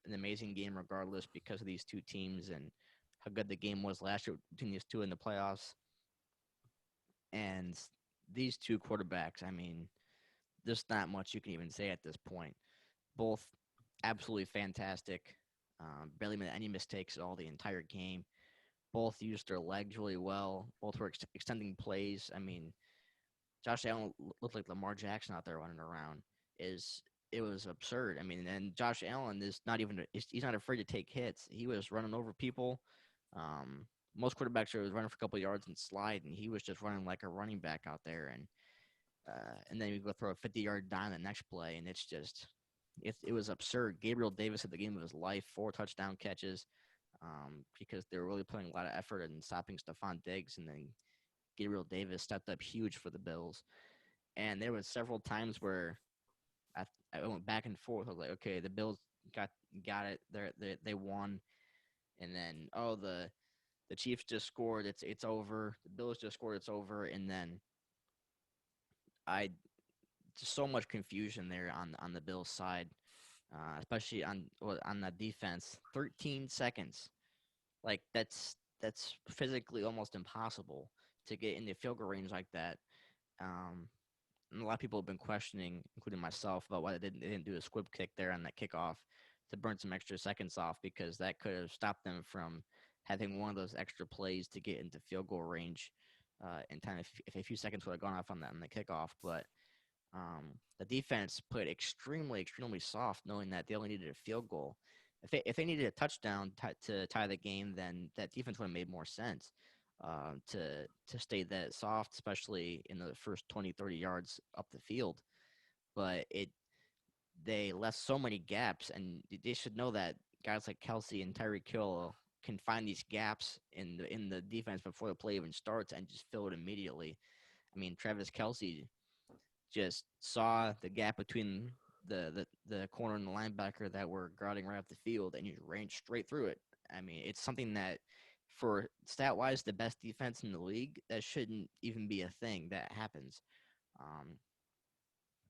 an amazing game regardless because of these two teams and how good the game was last year between these two in the playoffs. And these two quarterbacks, I mean, there's not much you can even say at this point. Both absolutely fantastic. Barely made any mistakes at all the entire game. Both used their legs really well. Both were extending plays. I mean, Josh Allen looked like Lamar Jackson out there running around. It was absurd. I mean, and Josh Allen is not even he's not afraid to take hits. He was running over people. Most quarterbacks are running for a couple of yards and slide, and he was just running like a running back out there. And then you go throw a 50-yard dime the next play, and it's just it was absurd. Gabriel Davis had the game of his life, 4 touchdown catches, because they were really putting a lot of effort in stopping Stephon Diggs, and then Gabriel Davis stepped up huge for the Bills. And there was several times where I went back and forth. I was like, okay, the Bills got it. They won, and then the Chiefs just scored. It's over. The Bills just scored. It's over, and then I just so much confusion there on the Bills side, especially on the defense. 13 seconds, like that's physically almost impossible to get in the field goal range like that. And a lot of people have been questioning, including myself, about why they didn't do a squib kick there on that kickoff to burn some extra seconds off, because that could have stopped them from having one of those extra plays to get into field goal range in time if a few seconds would have gone off on that on the kickoff. But the defense played extremely, extremely soft, knowing that they only needed a field goal. If they needed a touchdown to tie the game, then that defense would have made more sense to stay that soft, especially in the first 20, 30 yards up the field. But they left so many gaps, and they should know that guys like Kelsey and Tyreek Hill can find these gaps in the defense before the play even starts and just fill it immediately. I mean, Travis Kelsey just saw the gap between the corner and the linebacker that were guarding right up the field, and he ran straight through it. I mean, it's something that, for stat-wise, the best defense in the league, that shouldn't even be a thing that happens. Um,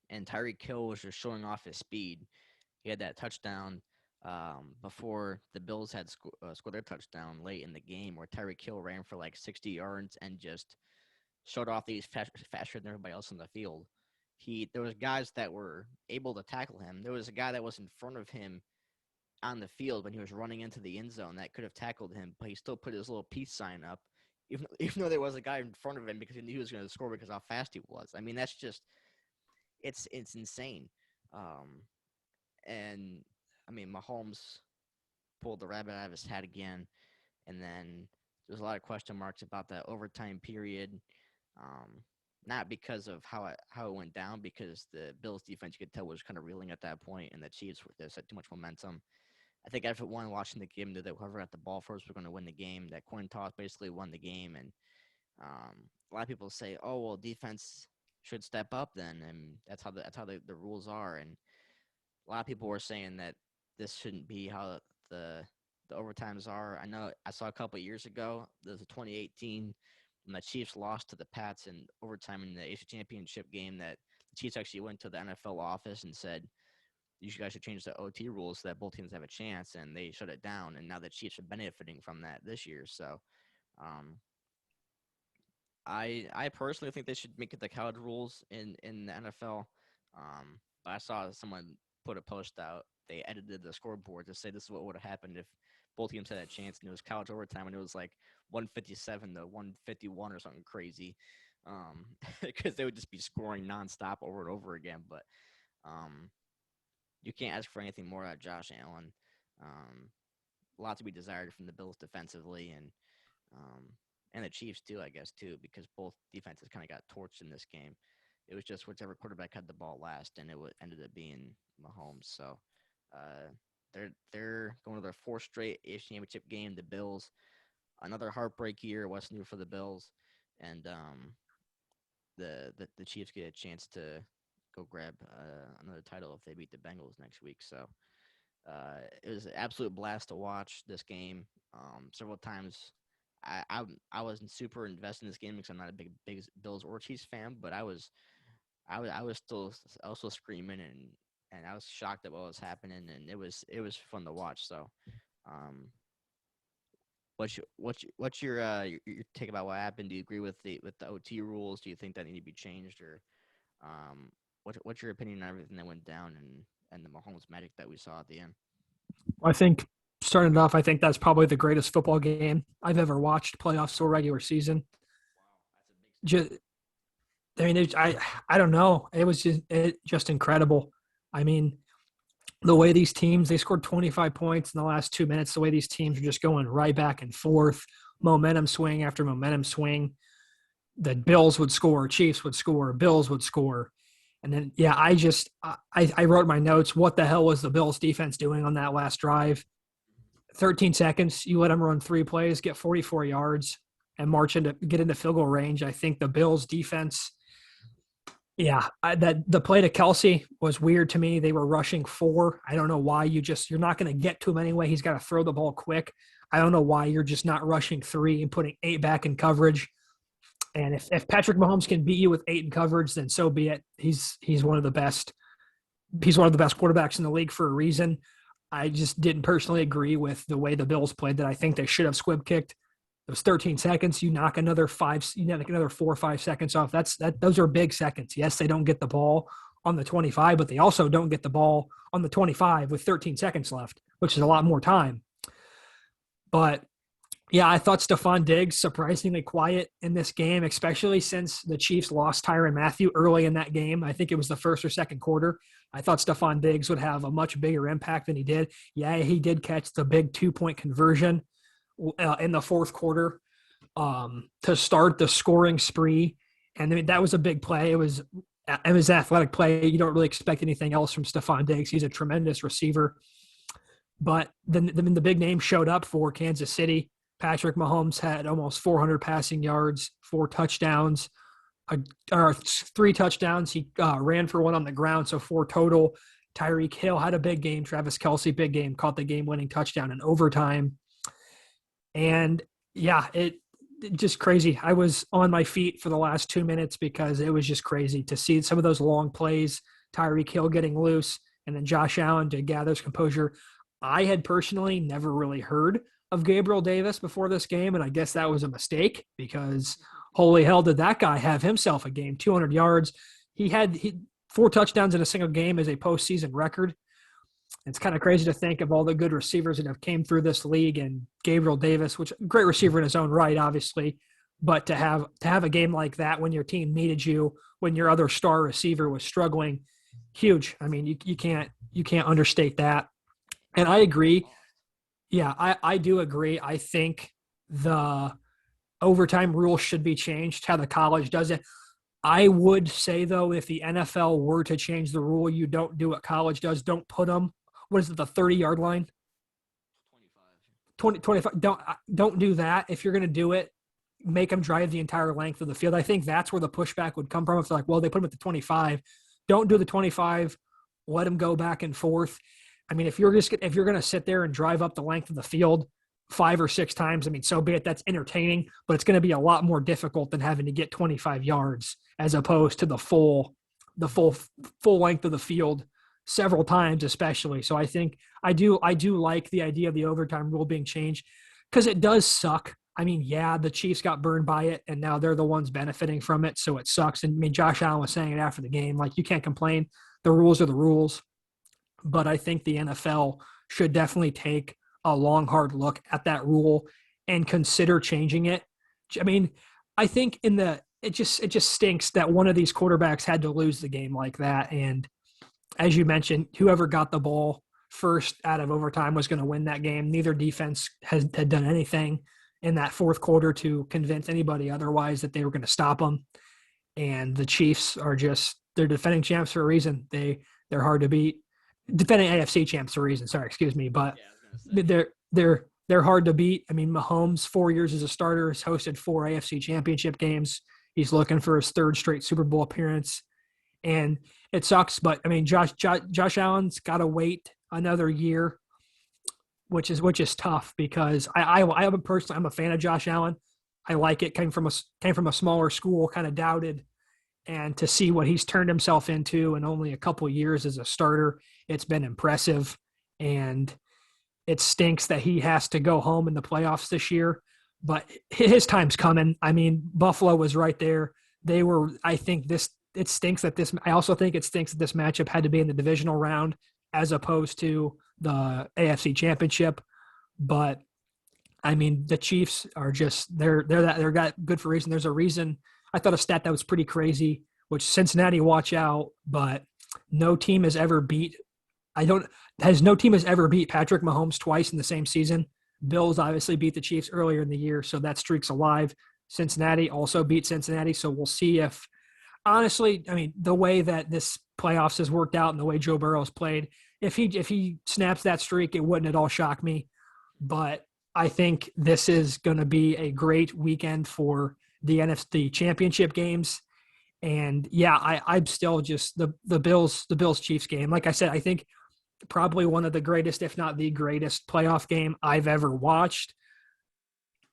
and Tyreek Hill was just showing off his speed. He had that touchdown before the Bills had scored their touchdown late in the game, where Tyreek Hill ran for like 60 yards and just showed off that he's faster than everybody else on the field. There was guys that were able to tackle him. There was a guy that was in front of him on the field when he was running into the end zone that could have tackled him, but he still put his little peace sign up, even though there was a guy in front of him because he knew he was going to score because how fast he was. I mean, that's just it's insane. Um, and I mean, Mahomes pulled the rabbit out of his hat again, and then there's a lot of question marks about that overtime period. Not because of how it went down, because the Bills defense, you could tell, was kind of reeling at that point, and the Chiefs had too much momentum. I think everyone watching the game knew that whoever got the ball first was going to win the game. That coin toss basically won the game, and a lot of people say, "Oh, well, defense should step up then," and that's how the rules are. And a lot of people were saying that this shouldn't be how the overtimes are. I know I saw a couple of years ago, there's a 2018 when the Chiefs lost to the Pats in overtime in the AFC Championship game, that the Chiefs actually went to the NFL office and said, you guys should change the OT rules so that both teams have a chance, and they shut it down. And now the Chiefs are benefiting from that this year. So um, I personally think they should make it the college rules in the NFL. But I saw someone put a post out. They edited the scoreboard to say this is what would have happened if both teams had a chance, and it was college overtime, and it was like 157 to 151 or something crazy, because they would just be scoring nonstop over and over again. But you can't ask for anything more out of Josh Allen. A lot to be desired from the Bills defensively, and the Chiefs too, I guess, too, because both defenses kind of got torched in this game. It was just whichever quarterback had the ball last, and it ended up being Mahomes. So they're going to their fourth straight AFC Championship game. The Bills, another heartbreak year, West New for the Bills, and the Chiefs get a chance to go grab another title if they beat the Bengals next week. So it was an absolute blast to watch this game. Several times, I wasn't super invested in this game because I'm not a big Bills or Chiefs fan, but I was still also screaming, and I was shocked at what was happening, and it was fun to watch. So, what's your take about what happened? Do you agree with the OT rules? Do you think that need to be changed, or what's your opinion on everything that went down and the Mahomes magic that we saw at the end? I think starting off, I think that's probably the greatest football game I've ever watched, playoffs or regular season. Just, I mean, I don't know. It was just incredible. I mean, the way these teams, they scored 25 points in the last 2 minutes, the way these teams are just going right back and forth, momentum swing after momentum swing. The Bills would score, Chiefs would score, Bills would score. And then, yeah, I wrote my notes. What the hell was the Bills defense doing on that last drive? 13 seconds, you let them run 3 plays, get 44 yards, and get into field goal range. I think the Bills defense, that the play to Kelsey was weird to me. They were rushing 4. I don't know why you're not going to get to him anyway. He's got to throw the ball quick. I don't know why you're just not rushing 3 and putting 8 back in coverage. And if Patrick Mahomes can beat you with 8 in coverage, then so be it. He's one of the best. He's one of the best quarterbacks in the league for a reason. I just didn't personally agree with the way the Bills played. That I think they should have squib kicked. It was 13 seconds. You knock another 4 or 5 seconds off. Those are big seconds. Yes, they don't get the ball on the 25, but they also don't get the ball on the 25 with 13 seconds left, which is a lot more time. But yeah, I thought Stephon Diggs surprisingly quiet in this game, especially since the Chiefs lost Tyrann Mathieu early in that game. I think it was the first or second quarter. I thought Stephon Diggs would have a much bigger impact than he did. Yeah, he did catch the big 2-point conversion in the fourth quarter to start the scoring spree. And that was a big play. It was his athletic play, you don't really expect anything else from Stephon Diggs. He's a tremendous receiver. But then the big name showed up for Kansas City. Patrick Mahomes had almost 400 passing yards, 4 touchdowns, or 3 touchdowns. He ran for 1 on the ground, so 4 total. Tyreek Hill had a big game. Travis Kelce, big game, caught the game-winning touchdown in overtime. And, yeah, it just crazy. I was on my feet for the last 2 minutes because it was just crazy to see some of those long plays, Tyreek Hill getting loose, and then Josh Allen to gather his composure. I had personally never really heard of Gabriel Davis before this game, and I guess that was a mistake because holy hell did that guy have himself a game, 200 yards. He had 4 touchdowns in a single game as a postseason record. It's kind of crazy to think of all the good receivers that have came through this league, and Gabriel Davis, which great receiver in his own right, obviously, but to have a game like that when your team needed you, when your other star receiver was struggling, huge. I mean, you can't understate that. And I agree. Yeah, I do agree. I think the overtime rule should be changed, how the college does it. I would say, though, if the NFL were to change the rule, you don't do what college does. Don't put them, what is it, the 30-yard line? 25. Don't do that. If you're going to do it, make them drive the entire length of the field. I think that's where the pushback would come from. If they're like, well, they put them at the 25. Don't do the 25. Let them go back and forth. I mean, if you're going to sit there and drive up the length of the field 5 or 6 times, I mean, so be it. That's entertaining, but it's going to be a lot more difficult than having to get 25 yards as opposed to the full length of the field several times, especially. So I think I do like the idea of the overtime rule being changed because it does suck. I mean, yeah, the Chiefs got burned by it, and now they're the ones benefiting from it, so it sucks. And I mean, Josh Allen was saying it after the game, like, you can't complain. The rules are the rules. But I think the NFL should definitely take a long, hard look at that rule and consider changing it. I mean, I think it just stinks that one of these quarterbacks had to lose the game like that. And as you mentioned, whoever got the ball first out of overtime was going to win that game. Neither defense had done anything in that fourth quarter to convince anybody otherwise that they were going to stop them. And the Chiefs they're defending champs for a reason. They're hard to beat. Defending AFC champs for a reason. Sorry, excuse me, but they're hard to beat. I mean, Mahomes, 4 years as a starter, has hosted 4 AFC championship games. He's looking for his 3rd straight Super Bowl appearance, and it sucks. But I mean, Josh Allen's got to wait another year, which is tough because I'm a fan of Josh Allen. I like it. Came from a smaller school, kind of doubted. And to see what he's turned himself into in only a couple years as a starter, it's been impressive. And it stinks that he has to go home in the playoffs this year, but his time's coming. I mean, Buffalo was right there. I also think it stinks that this matchup had to be in the divisional round as opposed to the AFC championship. But I mean, the Chiefs are they're good for a reason. There's a reason. I thought a stat that was pretty crazy, which Cincinnati, watch out, but no team has ever beat Patrick Mahomes twice in the same season. Bills obviously beat the Chiefs earlier in the year, so that streak's alive. Cincinnati also beat Cincinnati, so we'll see if honestly, I mean, the way that this playoffs has worked out and the way Joe Burrow's played, if he snaps that streak, it wouldn't at all shock me. But I think this is going to be a great weekend for the NFC championship games. And yeah, I'm still just the Bills Chiefs game. Like I said, I think probably one of the greatest, if not the greatest playoff game I've ever watched.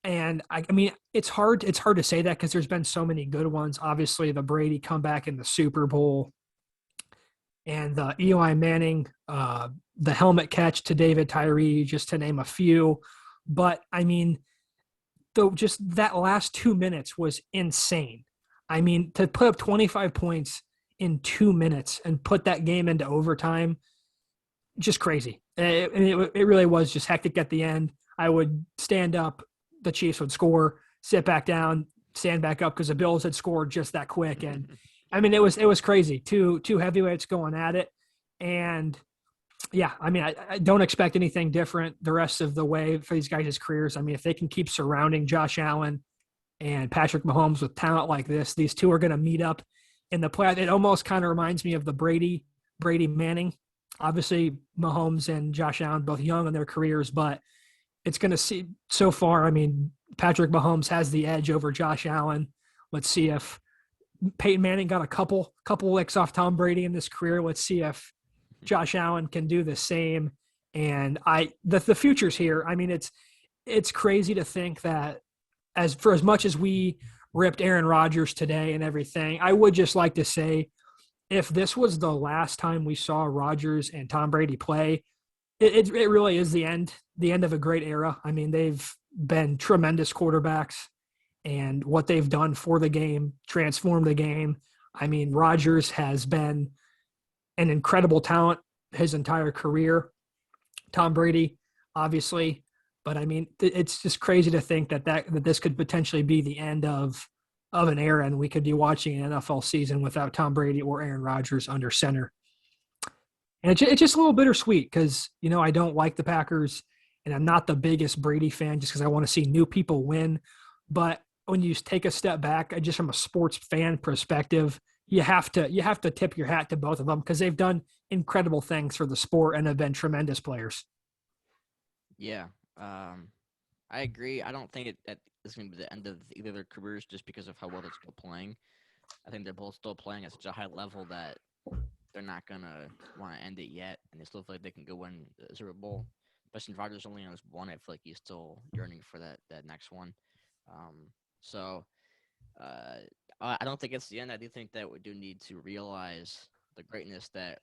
And I mean, it's hard to say that because there's been so many good ones. Obviously the Brady comeback in the Super Bowl and the Eli Manning, the helmet catch to David Tyree, just to name a few. But I mean, just that last 2 minutes was insane. I mean, to put up 25 points in 2 minutes and put that game into overtime, just crazy. It really was just hectic at the end. I would stand up, the Chiefs would score, sit back down, stand back up because the Bills had scored just that quick. And I mean, it was crazy. Two heavyweights going at it. And yeah, I mean, I don't expect anything different the rest of the way for these guys' careers. I mean, if they can keep surrounding Josh Allen and Patrick Mahomes with talent like this, these two are going to meet up in the playoff. It almost kind of reminds me of the Brady Manning. Obviously, Mahomes and Josh Allen both young in their careers, but it's going to see so far. I mean, Patrick Mahomes has the edge over Josh Allen. Let's see if Peyton Manning got a couple licks off Tom Brady in this career. Let's see if Josh Allen can do the same. And the future's here. I mean, it's crazy to think that as much as we ripped Aaron Rodgers today and everything, I would just like to say, if this was the last time we saw Rodgers and Tom Brady play, it really is the end of a great era. I mean, they've been tremendous quarterbacks, and what they've done for the game, transformed the game. I mean, Rodgers has been an incredible talent his entire career. Tom Brady, obviously, but I mean, it's just crazy to think that this could potentially be the end of an era, and we could be watching an NFL season without Tom Brady or Aaron Rodgers under center. And it's just a little bittersweet because, I don't like the Packers, and I'm not the biggest Brady fan just because I want to see new people win. But when you take a step back, just from a sports fan perspective, you have to tip your hat to both of them because they've done incredible things for the sport and have been tremendous players. Yeah, I agree. I don't think it's going to be the end of either of their careers just because of how well they're still playing. I think they're both still playing at such a high level that they're not going to want to end it yet, and they still feel like they can go win the Super Bowl. Especially if Rodgers only has one, I feel like he's still yearning for that next one. I don't think it's the end. I do think that we do need to realize the greatness that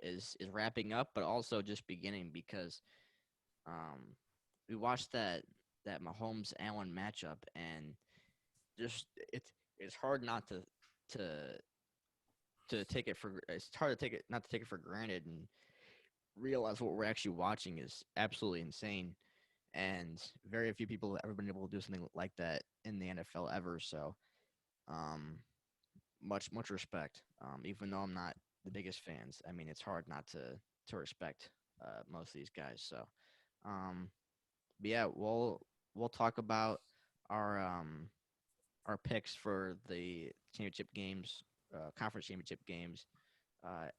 is wrapping up, but also just beginning because we watched that Mahomes Allen matchup, and just it's hard not to take it for not to take it for granted and realize what we're actually watching is absolutely insane, and very few people have ever been able to do something like that in the NFL ever. So, much respect. Even though I'm not the biggest fans, I mean, it's hard not to respect most of these guys. So, but yeah, we'll talk about our picks for the championship games, conference championship games,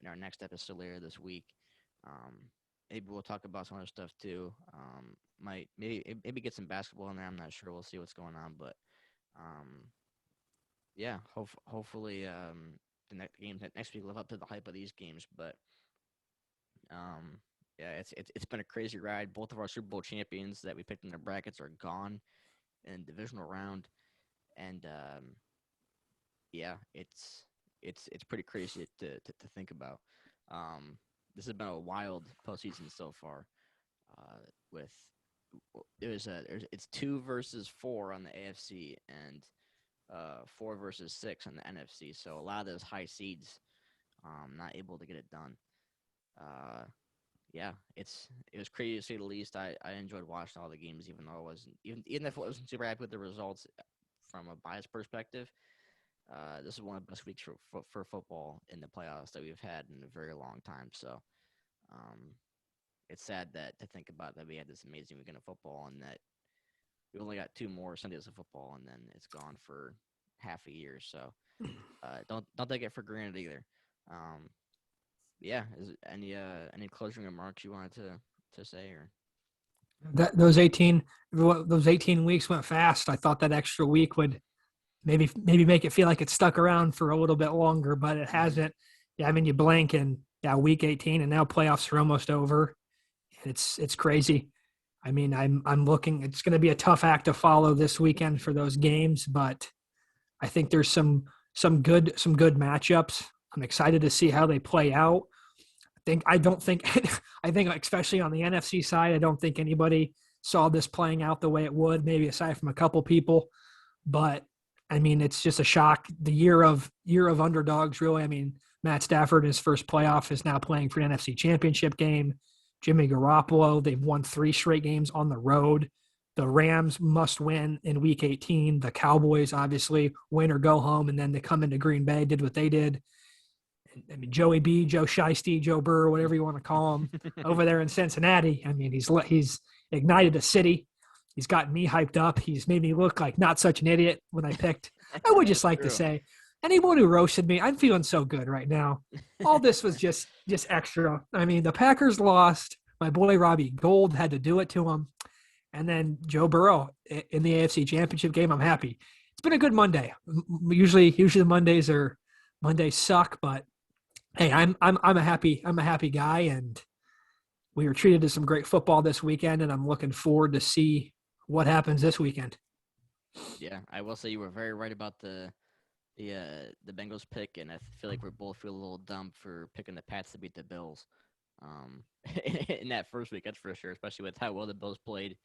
in our next episode later this week. Maybe we'll talk about some other stuff too. Maybe get some basketball in there. I'm not sure. We'll see what's going on, but yeah, hopefully the next games next week live up to the hype of these games. But yeah, it's been a crazy ride. Both of our Super Bowl champions that we picked in the brackets are gone in the divisional round, and yeah, it's pretty crazy to think about. This has been a wild postseason so far. It's 2 versus 4 on the AFC and 4 versus 6 on the NFC. So a lot of those high seeds not able to get it done. Yeah, it was crazy to say the least. I enjoyed watching all the games, even though I wasn't even if I wasn't super happy with the results from a biased perspective. This is one of the best weeks for football in the playoffs that we've had in a very long time. So, it's sad to think about that we had this amazing weekend of football and that we only got 2 more Sundays of football and then it's gone for half a year. So, don't take it for granted either. Yeah. Is any closing remarks you wanted to say or? Those 18 weeks went fast. I thought that extra week would maybe make it feel like it stuck around for a little bit longer, but it hasn't. Yeah, I mean, you blink and week 18 and now playoffs are almost over. It's crazy. I mean, I'm looking. It's going to be a tough act to follow this weekend for those games, but I think there's some good matchups. I'm excited to see how they play out. I think especially on the NFC side, I don't think anybody saw this playing out the way it would, maybe aside from a couple people. But I mean, it's just a shock. The year of underdogs, really. I mean, Matt Stafford in his first playoff is now playing for an NFC Championship game. Jimmy Garoppolo, they've won 3 straight games on the road. The Rams must win in Week 18. The Cowboys, obviously, win or go home, and then they come into Green Bay, did what they did. I mean, Joey B, Joe Shiesty, Joe Burrow, whatever you want to call him, over there in Cincinnati. I mean, he's ignited a city. He's gotten me hyped up. He's made me look like not such an idiot when I picked. I would just like to say, anyone who roasted me, I'm feeling so good right now. All this was just extra. I mean, the Packers lost. My boy Robbie Gould had to do it to him. And then Joe Burrow in the AFC Championship game. I'm happy. It's been a good Monday. Usually Mondays suck, but hey, I'm a happy guy, and we were treated to some great football this weekend, and I'm looking forward to see what happens this weekend. Yeah, I will say you were very right about the Bengals pick, and I feel like we both feel a little dumb for picking the Pats to beat the Bills. In that first week, that's for sure, especially with how well the Bills played,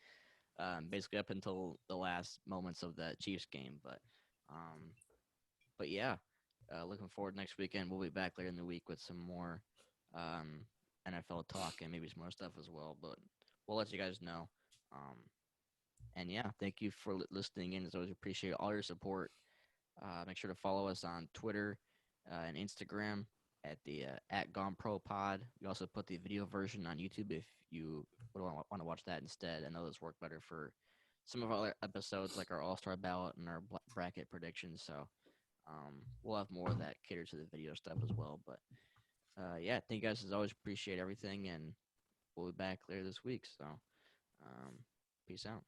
basically up until the last moments of the Chiefs game. But yeah, looking forward next weekend. We'll be back later in the week with some more NFL talk and maybe some more stuff as well. But we'll let you guys know. And yeah, thank you for listening in. As always, appreciate all your support. Make sure to follow us on Twitter and Instagram at GoneProPod. We also put the video version on YouTube if you would want to watch that instead. I know those work better for some of our other episodes, like our All-Star ballot and our bracket predictions. So we'll have more of that cater to the video stuff as well. But yeah, thank you guys as always. Appreciate everything, and we'll be back later this week. So peace out.